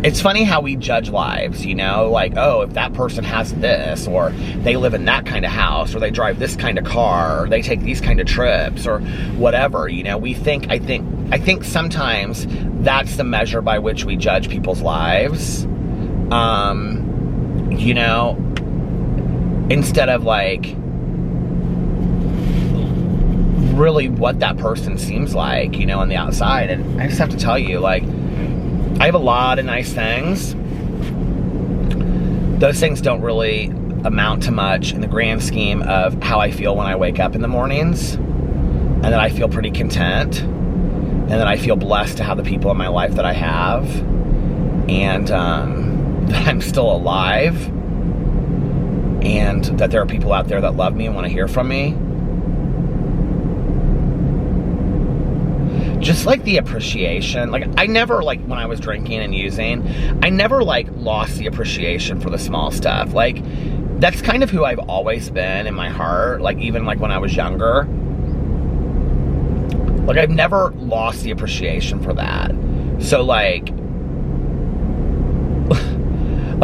it's funny how we judge lives, you know, like, oh, if that person has this, or they live in that kind of house, or they drive this kind of car, or they take these kind of trips, or whatever, you know, I think sometimes that's the measure by which we judge people's lives, you know, instead of like, really what that person seems like, you know, on the outside. And I just have to tell you, like, I have a lot of nice things. Those things don't really amount to much in the grand scheme of how I feel when I wake up in the mornings, and that I feel pretty content, and that I feel blessed to have the people in my life that I have, and that I'm still alive, and that there are people out there that love me and want to hear from me. Just like the appreciation, like I never, like when I was drinking and using, I never like lost the appreciation for the small stuff. Like that's kind of who I've always been in my heart. Like even like when I was younger, like I've never lost the appreciation for that. So like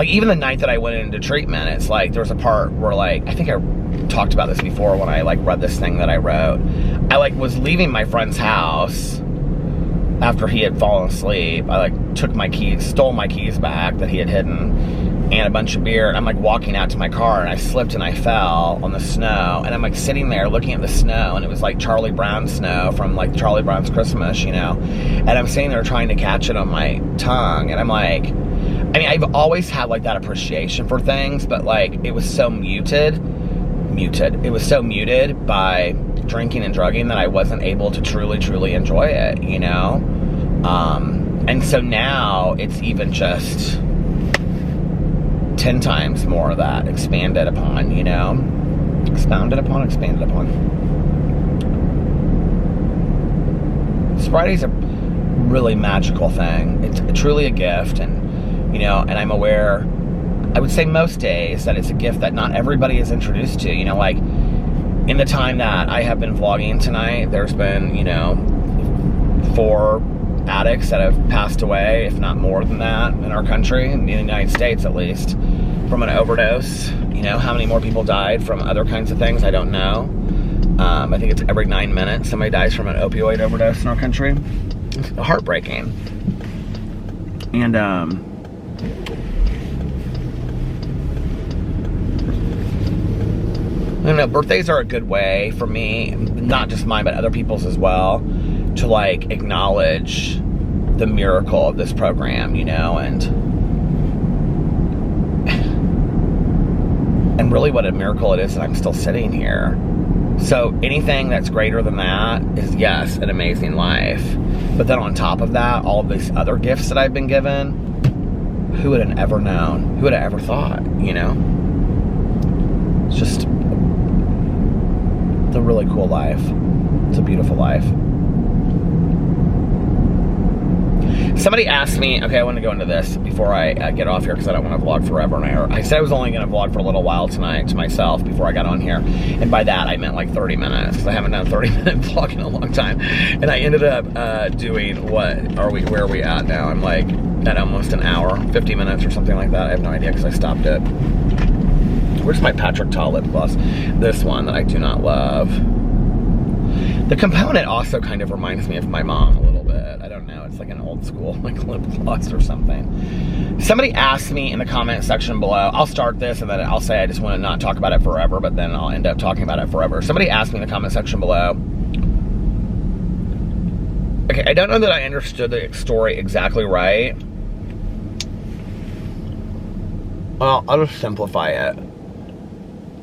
even the night that I went into treatment, it's like there was a part where like, I think I talked about this before when I like read this thing that I wrote. I like was leaving my friend's house after he had fallen asleep. I like took my keys, stole my keys back that he had hidden, and a bunch of beer, and I'm like walking out to my car, and I slipped and I fell on the snow, and I'm like sitting there looking at the snow, and it was like Charlie Brown snow from like Charlie Brown's Christmas, you know, and I'm sitting there trying to catch it on my tongue, and I'm like, I mean, I've always had like that appreciation for things, but like it was so muted, it was so muted by drinking and drugging that I wasn't able to truly enjoy it, you know? And so now it's even just 10 times more of that expanded upon, you know? Expanded upon. Sobriety's a really magical thing. It's truly a gift, and, you know, and I'm aware, I would say most days, that it's a gift that not everybody is introduced to, you know, like, in the time that I have been vlogging tonight, there's been, you know, 4 addicts that have passed away, if not more than that, in our country, in the United States at least, from an overdose. You know, how many more people died from other kinds of things, I don't know. I think it's every 9 minutes somebody dies from an opioid overdose in our country. It's heartbreaking. And, don't know, birthdays are a good way for me, not just mine, but other people's as well, to like acknowledge the miracle of this program, you know, and really what a miracle it is that I'm still sitting here. So anything that's greater than that is, yes, an amazing life. But then on top of that, all of these other gifts that I've been given, who would have ever known? Who would have ever thought, you know? It's just a really cool life. It's a beautiful life. Somebody asked me, okay, I want to go into this before I get off here because I don't want to vlog forever. And I said I was only going to vlog for a little while tonight to myself before I got on here. And by that, I meant like 30 minutes because I haven't done a 30-minute vlog in a long time. And I ended up doing, where are we at now? I'm like at almost an hour, 50 minutes or something like that. I have no idea because I stopped it. Where's my Patrick Ta lip gloss? This one that I do not love. The component also kind of reminds me of my mom a little bit. I don't know. It's like an old school like lip gloss or something. Somebody asked me in the comment section below. I'll start this and then I'll say I just want to not talk about it forever, but then I'll end up talking about it forever. Somebody asked me in the comment section below. Okay, I don't know that I understood the story exactly right. Well, I'll just simplify it.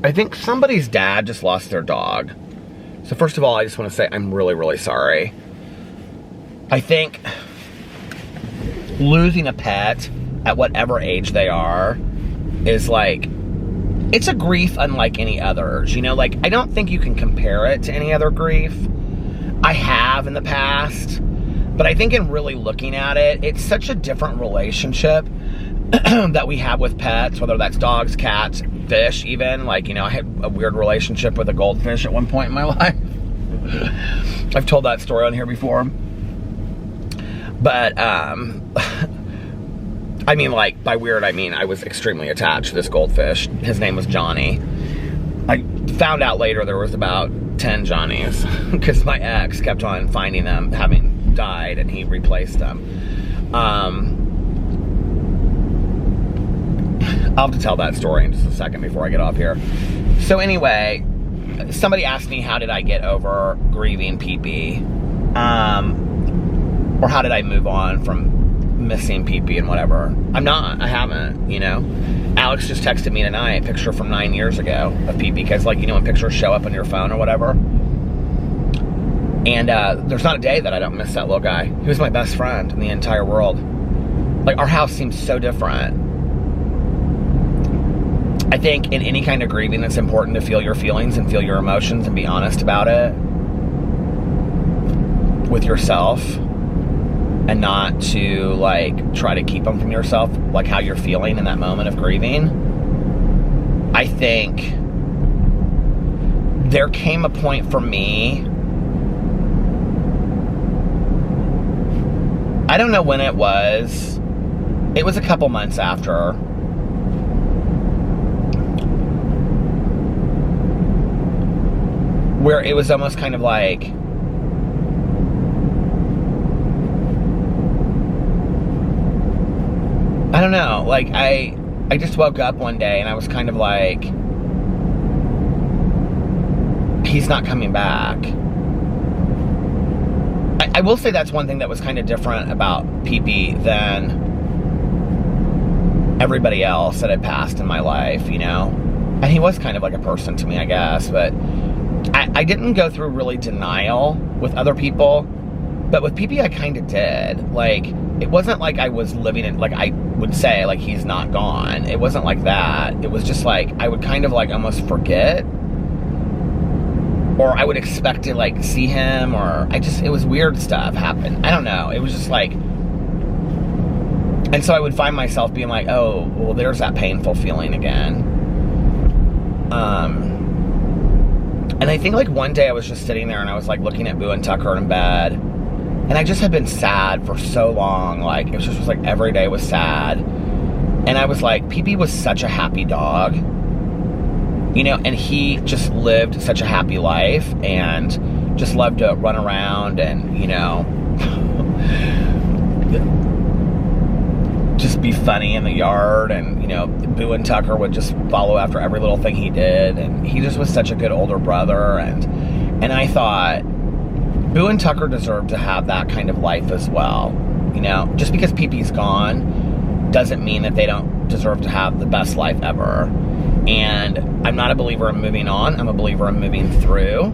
I think somebody's dad just lost their dog. So first of all, I just want to say I'm really, really sorry. I think losing a pet at whatever age they are is like, it's a grief unlike any others. You know, like, I don't think you can compare it to any other grief. I have in the past, but I think in really looking at it, it's such a different relationship that we have with pets, whether that's dogs, cats, fish even. Like, you know, I had a weird relationship with a goldfish at one point in my life. I've told that story on here before. But, I mean, like, by weird, I mean I was extremely attached to this goldfish. His name was Johnny. I found out later there was about 10 Johnnies because my ex kept on finding them having died and he replaced them. I'll have to tell that story in just a second before I get off here. So anyway, somebody asked me how did I get over grieving Pee-Pee? Or how did I move on from missing Pee-Pee and whatever? I haven't, you know. Alex just texted me tonight, a picture from 9 years ago of Pee-Pee, because like, you know, when pictures show up on your phone or whatever. And there's not a day that I don't miss that little guy. He was my best friend in the entire world. Like, our house seems so different. I think in any kind of grieving, it's important to feel your feelings and feel your emotions and be honest about it with yourself and not to like try to keep them from yourself, like how you're feeling in that moment of grieving. I think there came a point for me, I don't know when it was a couple months after, where it was almost kind of like, I don't know, like I just woke up one day and I was kind of like, he's not coming back. I will say that's one thing that was kind of different about Pee-Pee than everybody else that had passed in my life, you know? And he was kind of like a person to me, I guess, but I didn't go through really denial with other people, but with Pee-Pee I kind of did. Like, it wasn't like I was living in, like I would say, like, he's not gone. It wasn't like that. It was just like, I would kind of like almost forget, or I would expect to like see him, or it was weird stuff happened. I don't know. It was just like, and so I would find myself being like, oh, well, there's that painful feeling again. And I think like one day I was just sitting there and I was like looking at Boo and Tucker in bed, and I just had been sad for so long. Like, it was just like every day was sad. And I was like, Pee-Pee was such a happy dog, you know, and he just lived such a happy life and just loved to run around and, you know, just be funny in the yard, and you know, Boo and Tucker would just follow after every little thing he did, and he just was such a good older brother, and I thought Boo and Tucker deserve to have that kind of life as well. You know, just because Pee-Pee's gone doesn't mean that they don't deserve to have the best life ever. And I'm not a believer in moving on, I'm a believer in moving through.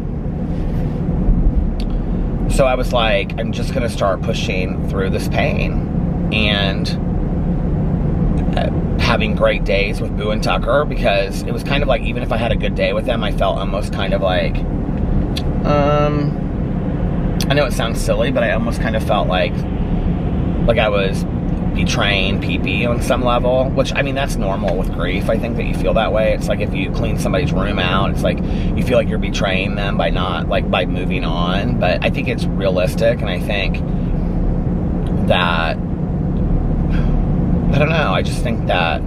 So I was like, I'm just gonna start pushing through this pain and having great days with Boo and Tucker, because it was kind of like, even if I had a good day with them, I felt almost kind of like, I know it sounds silly, but I almost kind of felt like I was betraying Pee-Pee on some level, which, I mean, that's normal with grief. I think that you feel that way. It's like if you clean somebody's room out, it's like you feel like you're betraying them by by moving on. But I think it's realistic, and I think that, I don't know, I just think that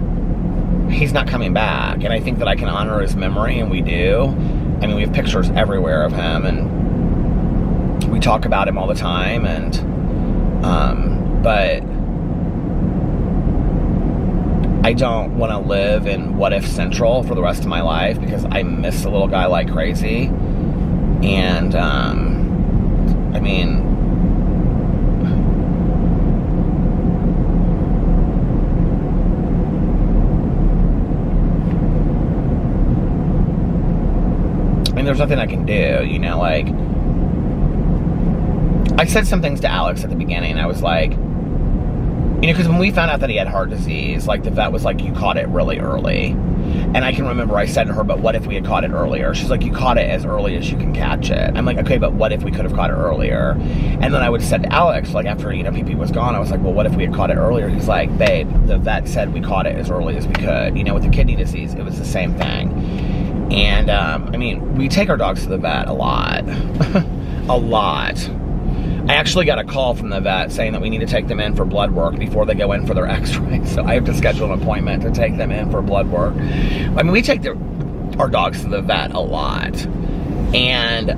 he's not coming back, and I think that I can honor his memory, and we do. I mean, we have pictures everywhere of him, and we talk about him all the time, and but I don't want to live in what if central for the rest of my life, because I miss the little guy like crazy. And I mean, there's nothing I can do, you know, like, I said some things to Alex at the beginning. I was like, you know, because when we found out that he had heart disease, like, the vet was like, you caught it really early. And I can remember I said to her, but what if we had caught it earlier? She's like, you caught it as early as you can catch it. I'm like, okay, but what if we could have caught it earlier? And then I would have said to Alex, like, after, you know, Pee-Pee was gone, I was like, well, what if we had caught it earlier? He's like, babe, the vet said we caught it as early as we could. You know, with the kidney disease, it was the same thing. And, I mean, we take our dogs to the vet a lot. A lot. I actually got a call from the vet saying that we need to take them in for blood work before they go in for their x-ray. So I have to schedule an appointment to take them in for blood work. I mean, we take our dogs to the vet a lot. And,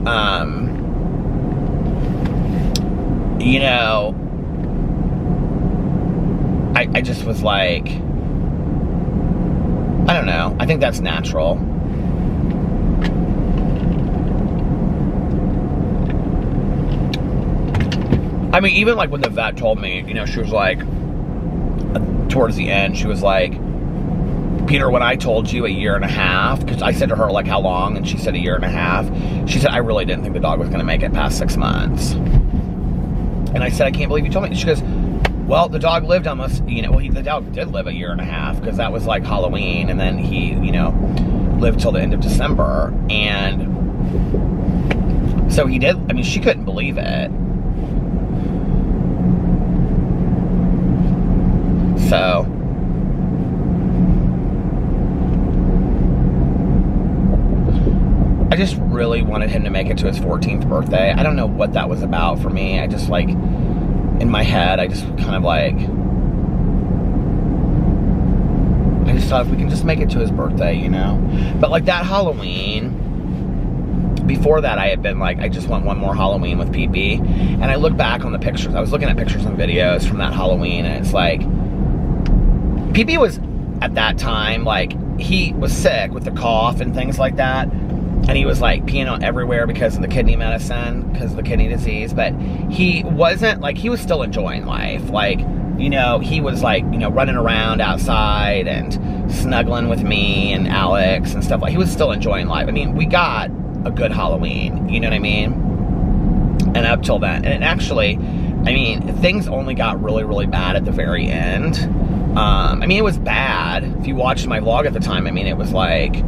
you know, I just was like, I don't know. I think that's natural. I mean, even like when the vet told me, you know, she was like, towards the end, she was like, Peter, when I told you 1.5 years, because I said to her, like, how long? And she said 1.5 years. She said, I really didn't think the dog was going to make it past 6 months. And I said, I can't believe you told me. She goes, well, the dog lived almost, you know, well, the dog did live 1.5 years, because that was like Halloween, and then he, you know, lived till the end of December. And so he did, I mean, she couldn't believe it. So, I just really wanted him to make it to his 14th birthday. I don't know what that was about for me. I just, like, in my head, I just kind of like, I just thought if we can just make it to his birthday, you know? But like that Halloween, before that I had been like, I just want one more Halloween with Pee-Pee. And I look back on the pictures. I was looking at pictures and videos from that Halloween, and it's like, Pee-Pee was, at that time, like, he was sick with the cough and things like that, and he was, like, peeing out everywhere because of the kidney medicine, because of the kidney disease, but he wasn't, like, he was still enjoying life. Like, you know, he was, like, you know, running around outside and snuggling with me and Alex and stuff. Like, he was still enjoying life. I mean, we got a good Halloween, you know what I mean? And up till then, and it actually, I mean, things only got really, really bad at the very end. I mean, it was bad. If you watched my vlog at the time, I mean, it was like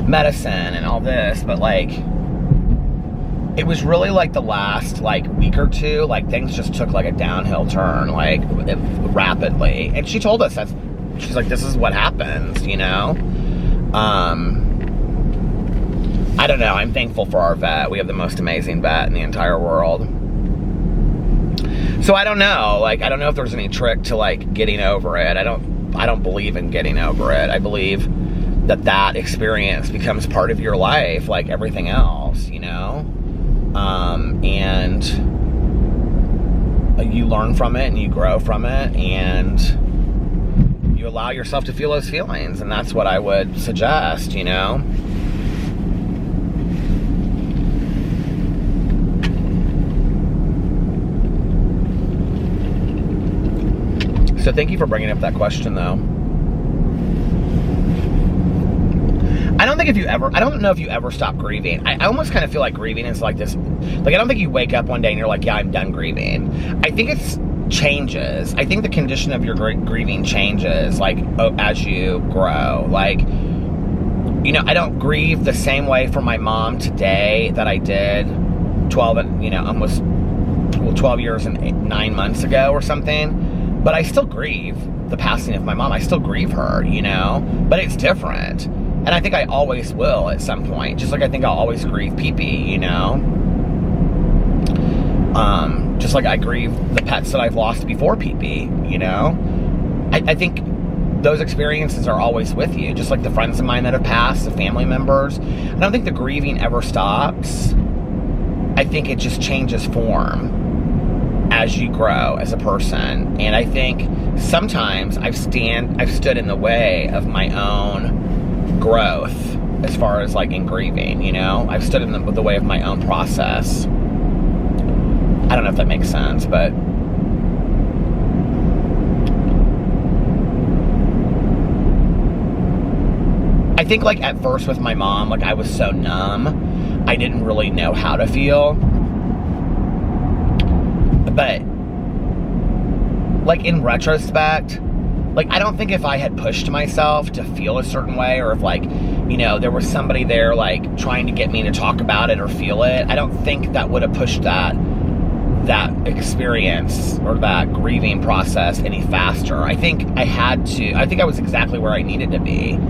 medicine and all this, but like, it was really like the last like week or two, like things just took like a downhill turn, like rapidly. And she told us that, she's like, this is what happens, you know? I don't know. I'm thankful for our vet. We have the most amazing vet in the entire world. So I don't know, like, I don't know if there's any trick to, like, getting over it. I don't believe in getting over it. I believe that experience becomes part of your life, like everything else, you know? And you learn from it, and you grow from it, and allow yourself to feel those feelings. And that's what I would suggest, you know? So thank you for bringing up that question, though. I don't know if you ever stop grieving. I almost kind of feel like grieving is like this, like, I don't think you wake up one day and you're like, yeah, I'm done grieving. I think it's changes. I think the condition of your grieving changes, like, as you grow. Like, you know, I don't grieve the same way for my mom today that I did 12 years and 9 months ago or something. But I still grieve the passing of my mom. I still grieve her, you know? But it's different. And I think I always will at some point. Just like I think I'll always grieve Pee-Pee, you know? Just like I grieve the pets that I've lost before Pee-Pee, you know? I think those experiences are always with you. Just like the friends of mine that have passed, the family members. I don't think the grieving ever stops. I think it just changes form as you grow as a person. And I think sometimes I've stood in the way of my own growth as far as like in grieving, you know? I've stood in the way of my own process. I don't know if that makes sense, but I think like at first with my mom, like I was so numb, I didn't really know how to feel. But, like, in retrospect, like, I don't think if I had pushed myself to feel a certain way, or if, like, you know, there was somebody there, like, trying to get me to talk about it or feel it, I don't think that would have pushed that experience or that grieving process any faster. I think I was exactly where I needed to be.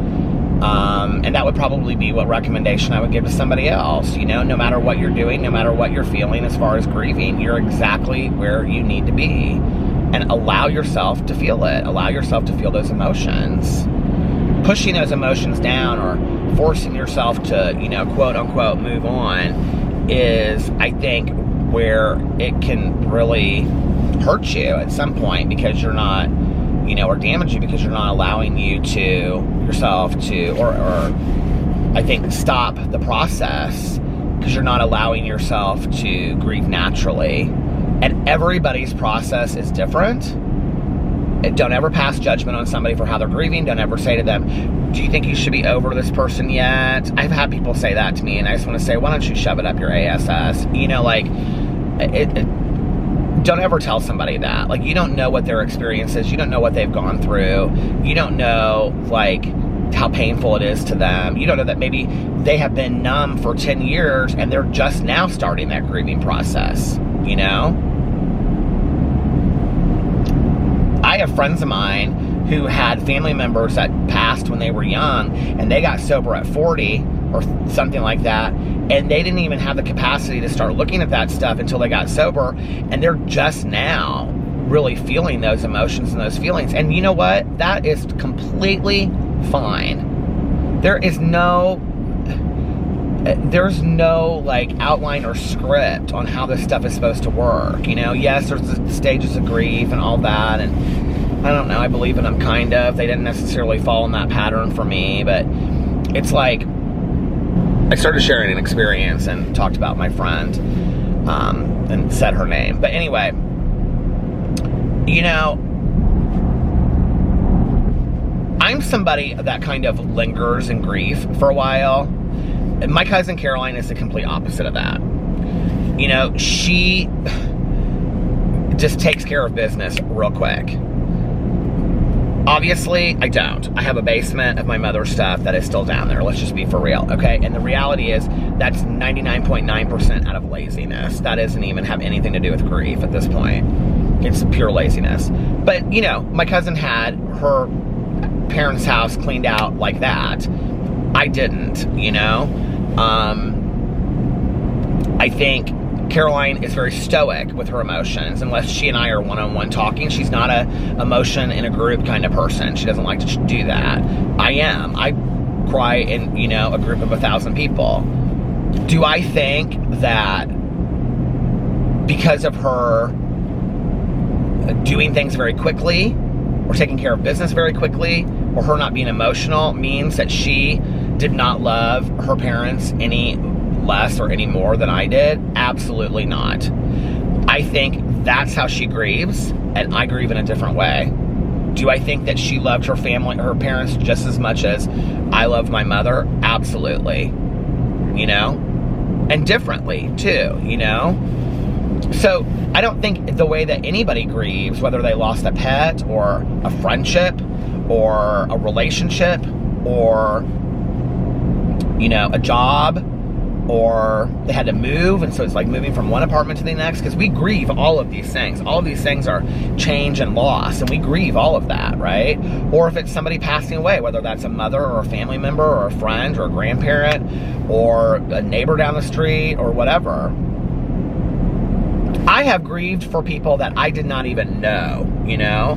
And that would probably be what recommendation I would give to somebody else. You know, no matter what you're doing, no matter what you're feeling as far as grieving, you're exactly where you need to be. And allow yourself to feel it. Allow yourself to feel those emotions. Pushing those emotions down or forcing yourself to, you know, quote unquote, move on is, I think, where it can really hurt you at some point, because you're not, you know, or damage you because you're not allowing yourself to, or I think stop the process because you're not allowing yourself to grieve naturally. And everybody's process is different. Don't ever pass judgment on somebody for how they're grieving. Don't ever say to them, do you think you should be over this person yet? I've had people say that to me, and I just want to say, why don't you shove it up your ass? You know, like, don't ever tell somebody that. Like, you don't know what their experience is. You don't know what they've gone through. You don't know, like, how painful it is to them. You don't know that maybe they have been numb for 10 years and they're just now starting that grieving process, you know? I have friends of mine who had family members that passed when they were young, and they got sober at 40 or something like that, and they didn't even have the capacity to start looking at that stuff until they got sober, and they're just now really feeling those emotions and those feelings. And you know what? That is completely fine. There's no like outline or script on how this stuff is supposed to work. You know, yes, there's the stages of grief and all that, and I don't know, I believe in them kind of. They didn't necessarily fall in that pattern for me, but it's like I started sharing an experience and talked about my friend and said her name. But anyway, you know, I'm somebody that kind of lingers in grief for a while. My cousin Caroline is the complete opposite of that. You know, she just takes care of business real quick. Obviously, I don't. I have a basement of my mother's stuff that is still down there. Let's just be for real, okay? And the reality is that's 99.9% out of laziness. That doesn't even have anything to do with grief at this point. It's pure laziness. But, you know, my cousin had her parents' house cleaned out like that. I didn't, you know? I think Caroline is very stoic with her emotions. Unless she and I are one-on-one talking, she's not a emotion in a group kind of person. She doesn't like to do that. I am. I cry in, you know, a group of 1,000 people. Do I think that because of her doing things very quickly or taking care of business very quickly, or her not being emotional means that she did not love her parents any less or any more than I did? Absolutely not. I think that's how she grieves, and I grieve in a different way. Do I think that she loved her family, her parents, just as much as I loved my mother? Absolutely. You know? And differently, too, you know? So, I don't think the way that anybody grieves, whether they lost a pet, or a friendship, or a relationship, or, you know, a job, or they had to move, and so it's like moving from one apartment to the next, because we grieve all of these things. All of these things are change and loss, and we grieve all of that, right? Or if it's somebody passing away, whether that's a mother or a family member or a friend or a grandparent or a neighbor down the street or whatever. I have grieved for people that I did not even know, you know?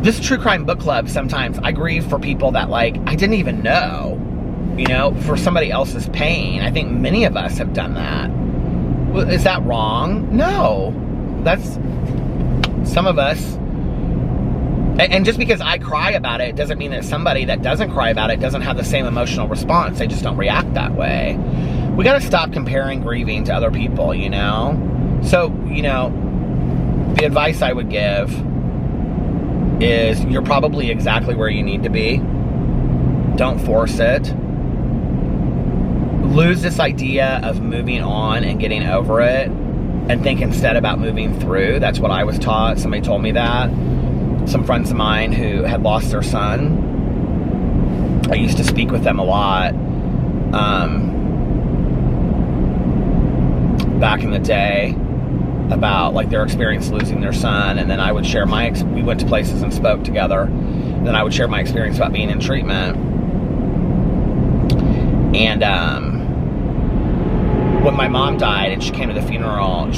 This true crime book club, sometimes I grieve for people that, like, I didn't even know. You know, for somebody else's pain. I think many of us have done that. Well, is that wrong? No. That's some of us. And just because I cry about it doesn't mean that somebody that doesn't cry about it doesn't have the same emotional response. They just don't react that way. We got to stop comparing grieving to other people, you know? So, you know, the advice I would give is you're probably exactly where you need to be. Don't force it. Lose this idea of moving on and getting over it, and think instead about moving through. That's what I was taught. Somebody told me that. Some friends of mine who had lost their son, I used to speak with them a lot back in the day about like their experience losing their son, and then I would share we went to places and spoke together, and then I would share my experience about being in treatment. And when my mom died and she came to the funeral,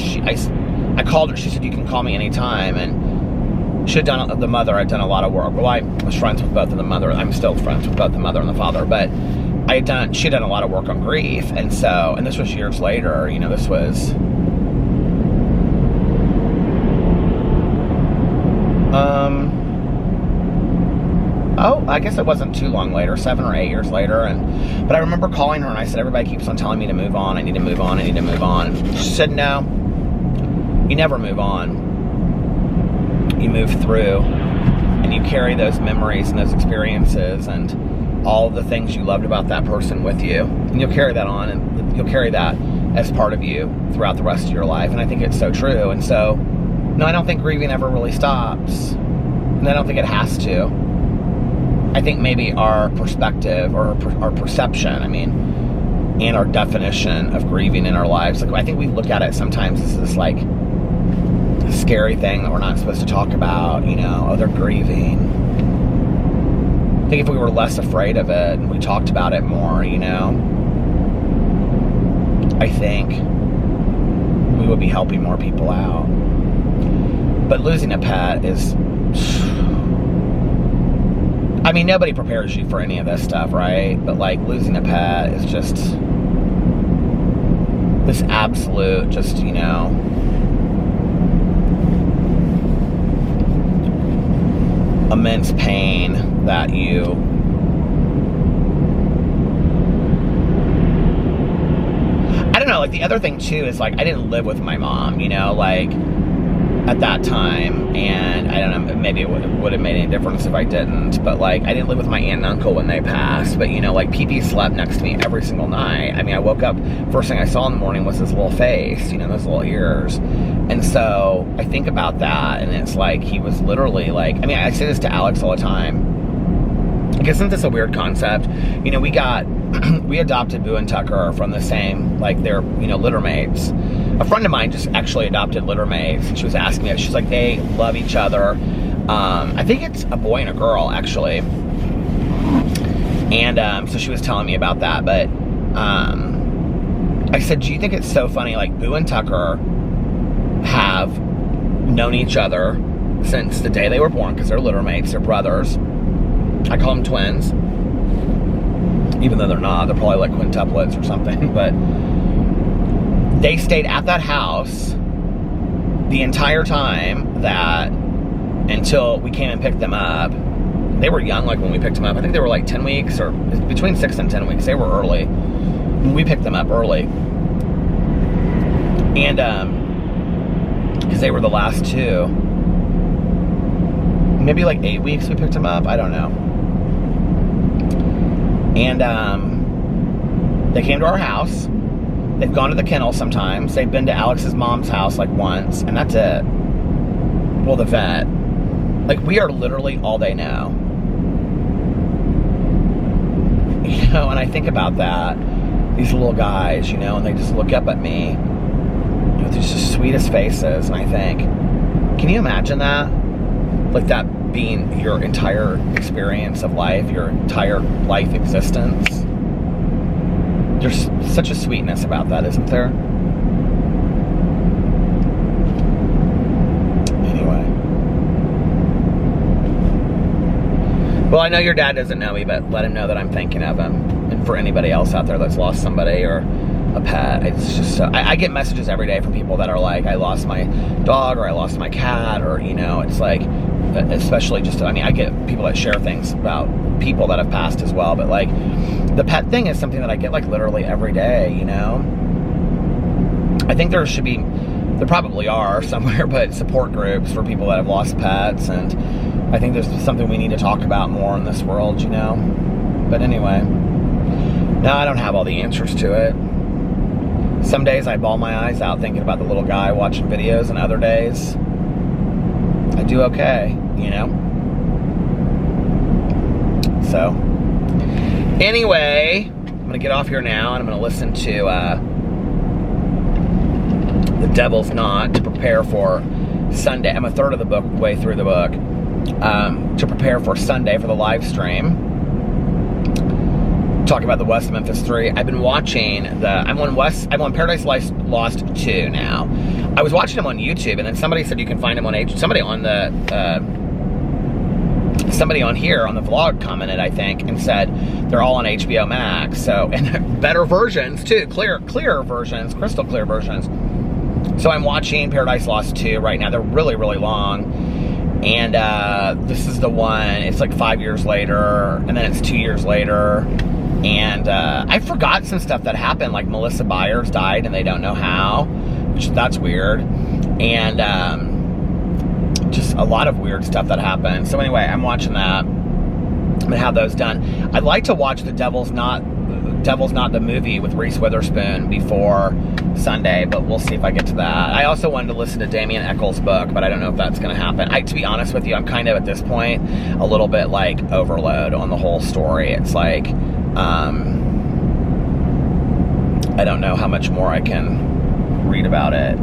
I called her. She said, "You can call me anytime." And she had done, the mother had done a lot of work. Well, I was friends with both of the mother. I'm still friends with both the mother and the father, but she had done a lot of work on grief. And so, and this was years later, you know, this was, I guess it wasn't too long later, 7 or 8 years later. But I remember calling her and I said, everybody keeps on telling me to move on. I need to move on. I need to move on. And she said, no, you never move on. You move through, and you carry those memories and those experiences and all of the things you loved about that person with you. And you'll carry that on, and you'll carry that as part of you throughout the rest of your life. And I think it's so true. And so, no, I don't think grieving ever really stops. And I don't think it has to. I think maybe our perspective or our perception, and our definition of grieving in our lives, like I think we look at it sometimes as this like scary thing that we're not supposed to talk about, you know, oh, they're grieving. I think if we were less afraid of it and we talked about it more, you know, I think we would be helping more people out. But losing a pet is, nobody prepares you for any of this stuff, right? But like losing a pet is just this absolute, just, you know, immense pain that you I don't know, like the other thing too is like I didn't live with my mom, you know, like at that time, and I don't know, maybe it would have made any difference if I didn't, but like I didn't live with my aunt and uncle when they passed, but you know, like PP slept next to me every single night. I woke up, first thing I saw in the morning was his little face, you know, those little ears. And so I think about that, and it's like he was literally like, I say this to Alex all the time, like, isn't this a weird concept? You know, we adopted Boo and Tucker from the same, like they're, you know, litter mates. A friend of mine just actually adopted litter mates, and she was asking me, she's like, they love each other. I think it's a boy and a girl, actually. And so she was telling me about that, but I said, do you think it's so funny, like Boo and Tucker have known each other since the day they were born, because they're litter mates, they're brothers. I call them twins, even though they're not. They're probably like quintuplets or something, but they stayed at that house the entire time that until we came and picked them up. They were young, like when we picked them up. I think they were like 10 weeks or between 6 and 10 weeks. They were early. We picked them up early. And, because they were the last two. Maybe like 8 weeks we picked them up. I don't know. And, they came to our house. They've gone to the kennel sometimes. They've been to Alex's mom's house like once, and that's it. Well, the vet. Like, we are literally all they know. You know, and I think about that. These little guys, you know, and they just look up at me with just the sweetest faces, and I think, can you imagine that? Like, that being your entire experience of life, your entire life existence. There's such a sweetness about that, isn't there? Anyway. Well, I know your dad doesn't know me, but let him know that I'm thinking of him. And for anybody else out there that's lost somebody or a pet, it's just so, I get messages every day from people that are like, I lost my dog, or I lost my cat, or, you know, it's like, especially just, I mean, I get people that share things about people that have passed as well, but like, the pet thing is something that I get like literally every day, you know? I think there should be, there probably are somewhere, but support groups for people that have lost pets, and I think there's something we need to talk about more in this world, you know? But anyway, no, I don't have all the answers to it. Some days I bawl my eyes out thinking about the little guy watching videos, and other days I do okay, you know? So, anyway, I'm going to get off here now, and I'm going to listen to The Devil's Knot to prepare for Sunday. I'm a third of the book, way through the book, to prepare for Sunday for the live stream. Talk about the West Memphis 3. I've been watching I'm on Paradise Lost 2 now. I was watching them on YouTube, and then somebody said you can find them on somebody on here on the vlog commented, I think, and said they're all on HBO Max. So, and better versions too, clearer versions, crystal clear versions. So I'm watching Paradise Lost 2 right now. They're really, really long. And this is the one, it's like 5 years later, and then it's 2 years later. And I forgot some stuff that happened, like Melissa Byers died and they don't know how, which that's weird. And just a lot of weird stuff that happened. So anyway, I'm watching that. I'm gonna have those done. I'd like to watch The Devil's Knot the movie with Reese Witherspoon before Sunday, but we'll see if I get to that. I also wanted to listen to Damien Eccles' book, but I don't know if that's gonna happen. To be honest with you, I'm kind of at this point a little bit like overload on the whole story. It's like, I don't know how much more I can read about it.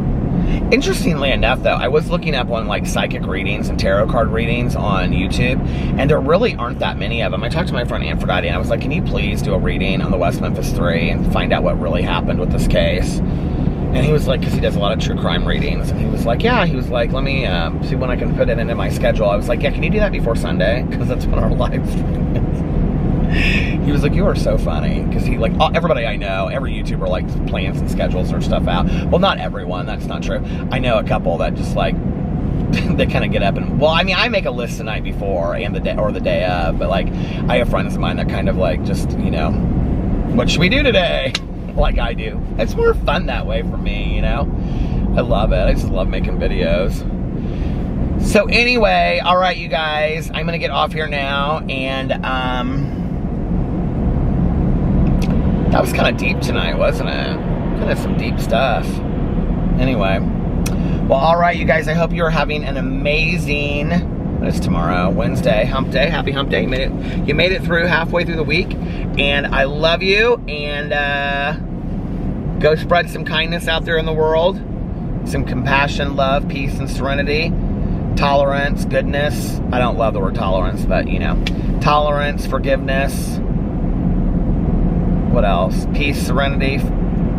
Interestingly enough, though, I was looking up on like psychic readings and tarot card readings on YouTube, and there really aren't that many of them. I talked to my friend Aphrodite, and I was like, can you please do a reading on the West Memphis 3 and find out what really happened with this case? And he was like, because he does a lot of true crime readings, and he was like, yeah, he was like, let me see when I can fit it into my schedule. I was like, yeah, can you do that before Sunday? Because that's when our live stream is. He was like, you are so funny, because he, like, everybody I know, every YouTuber, like, plans and schedules their stuff out. Well, not everyone, that's not true. I know a couple that just, like, they kind of get up and, well, I mean, I make a list the night before and the day of, but, like, I have friends of mine that kind of, like, just, you know, what should we do today? Like I do. It's more fun that way for me, you know? I love it. I just love making videos. So anyway, all right, you guys, I'm gonna get off here now, and that was kind of deep tonight, wasn't it? Kind of some deep stuff. Anyway, well, all right, you guys, I hope you're having an amazing, what is tomorrow? Wednesday, hump day. Happy hump day. You made it through halfway through the week, and I love you, and go spread some kindness out there in the world, some compassion, love, peace, and serenity. Tolerance, goodness. I don't love the word tolerance, but you know, tolerance, forgiveness. What else? Peace, serenity,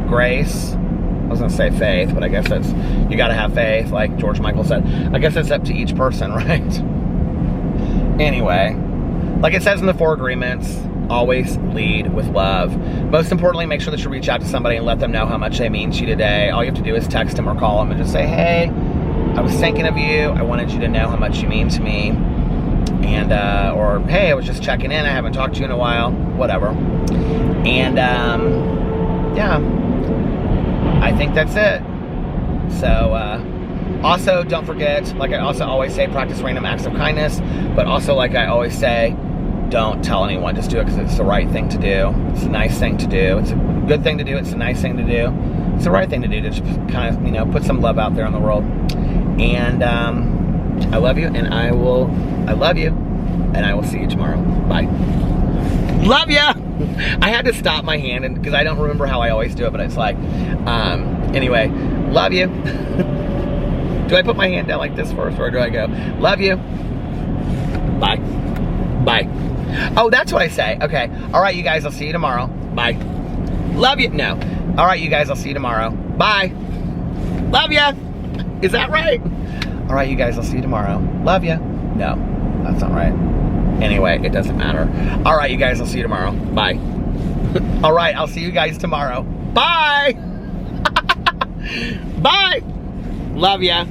grace. I was gonna say faith, but I guess that's, you gotta have faith, like George Michael said. I guess it's up to each person, right? Anyway, like it says in the 4 agreements, always lead with love. Most importantly, make sure that you reach out to somebody and let them know how much they mean to you today. All you have to do is text them or call them and just say, hey, I was thinking of you. I wanted you to know how much you mean to me. And, or, hey, I was just checking in. I haven't talked to you in a while. Whatever. And, yeah. I think that's it. So, also, don't forget, like I also always say, practice random acts of kindness. But also, like I always say, don't tell anyone. Just do it because it's the right thing to do. It's a nice thing to do. It's a good thing to do. It's a nice thing to do. It's the right thing to do to just kind of, you know, put some love out there in the world. And I love you, and I love you, and I will see you tomorrow. Bye. Love ya! I had to stop my hand because I don't remember how I always do it, but it's like, anyway, love you. Do I put my hand down like this first, or do I go, love you? Bye. Bye. Oh, that's what I say. Okay. All right, you guys, I'll see you tomorrow. Bye. Love you. No. All right, you guys, I'll see you tomorrow. Bye. Love ya. Is that right? All right, you guys, I'll see you tomorrow. Love ya. No, that's not right. Anyway, it doesn't matter. All right, you guys, I'll see you tomorrow. Bye. All right, I'll see you guys tomorrow. Bye. Bye. Love ya.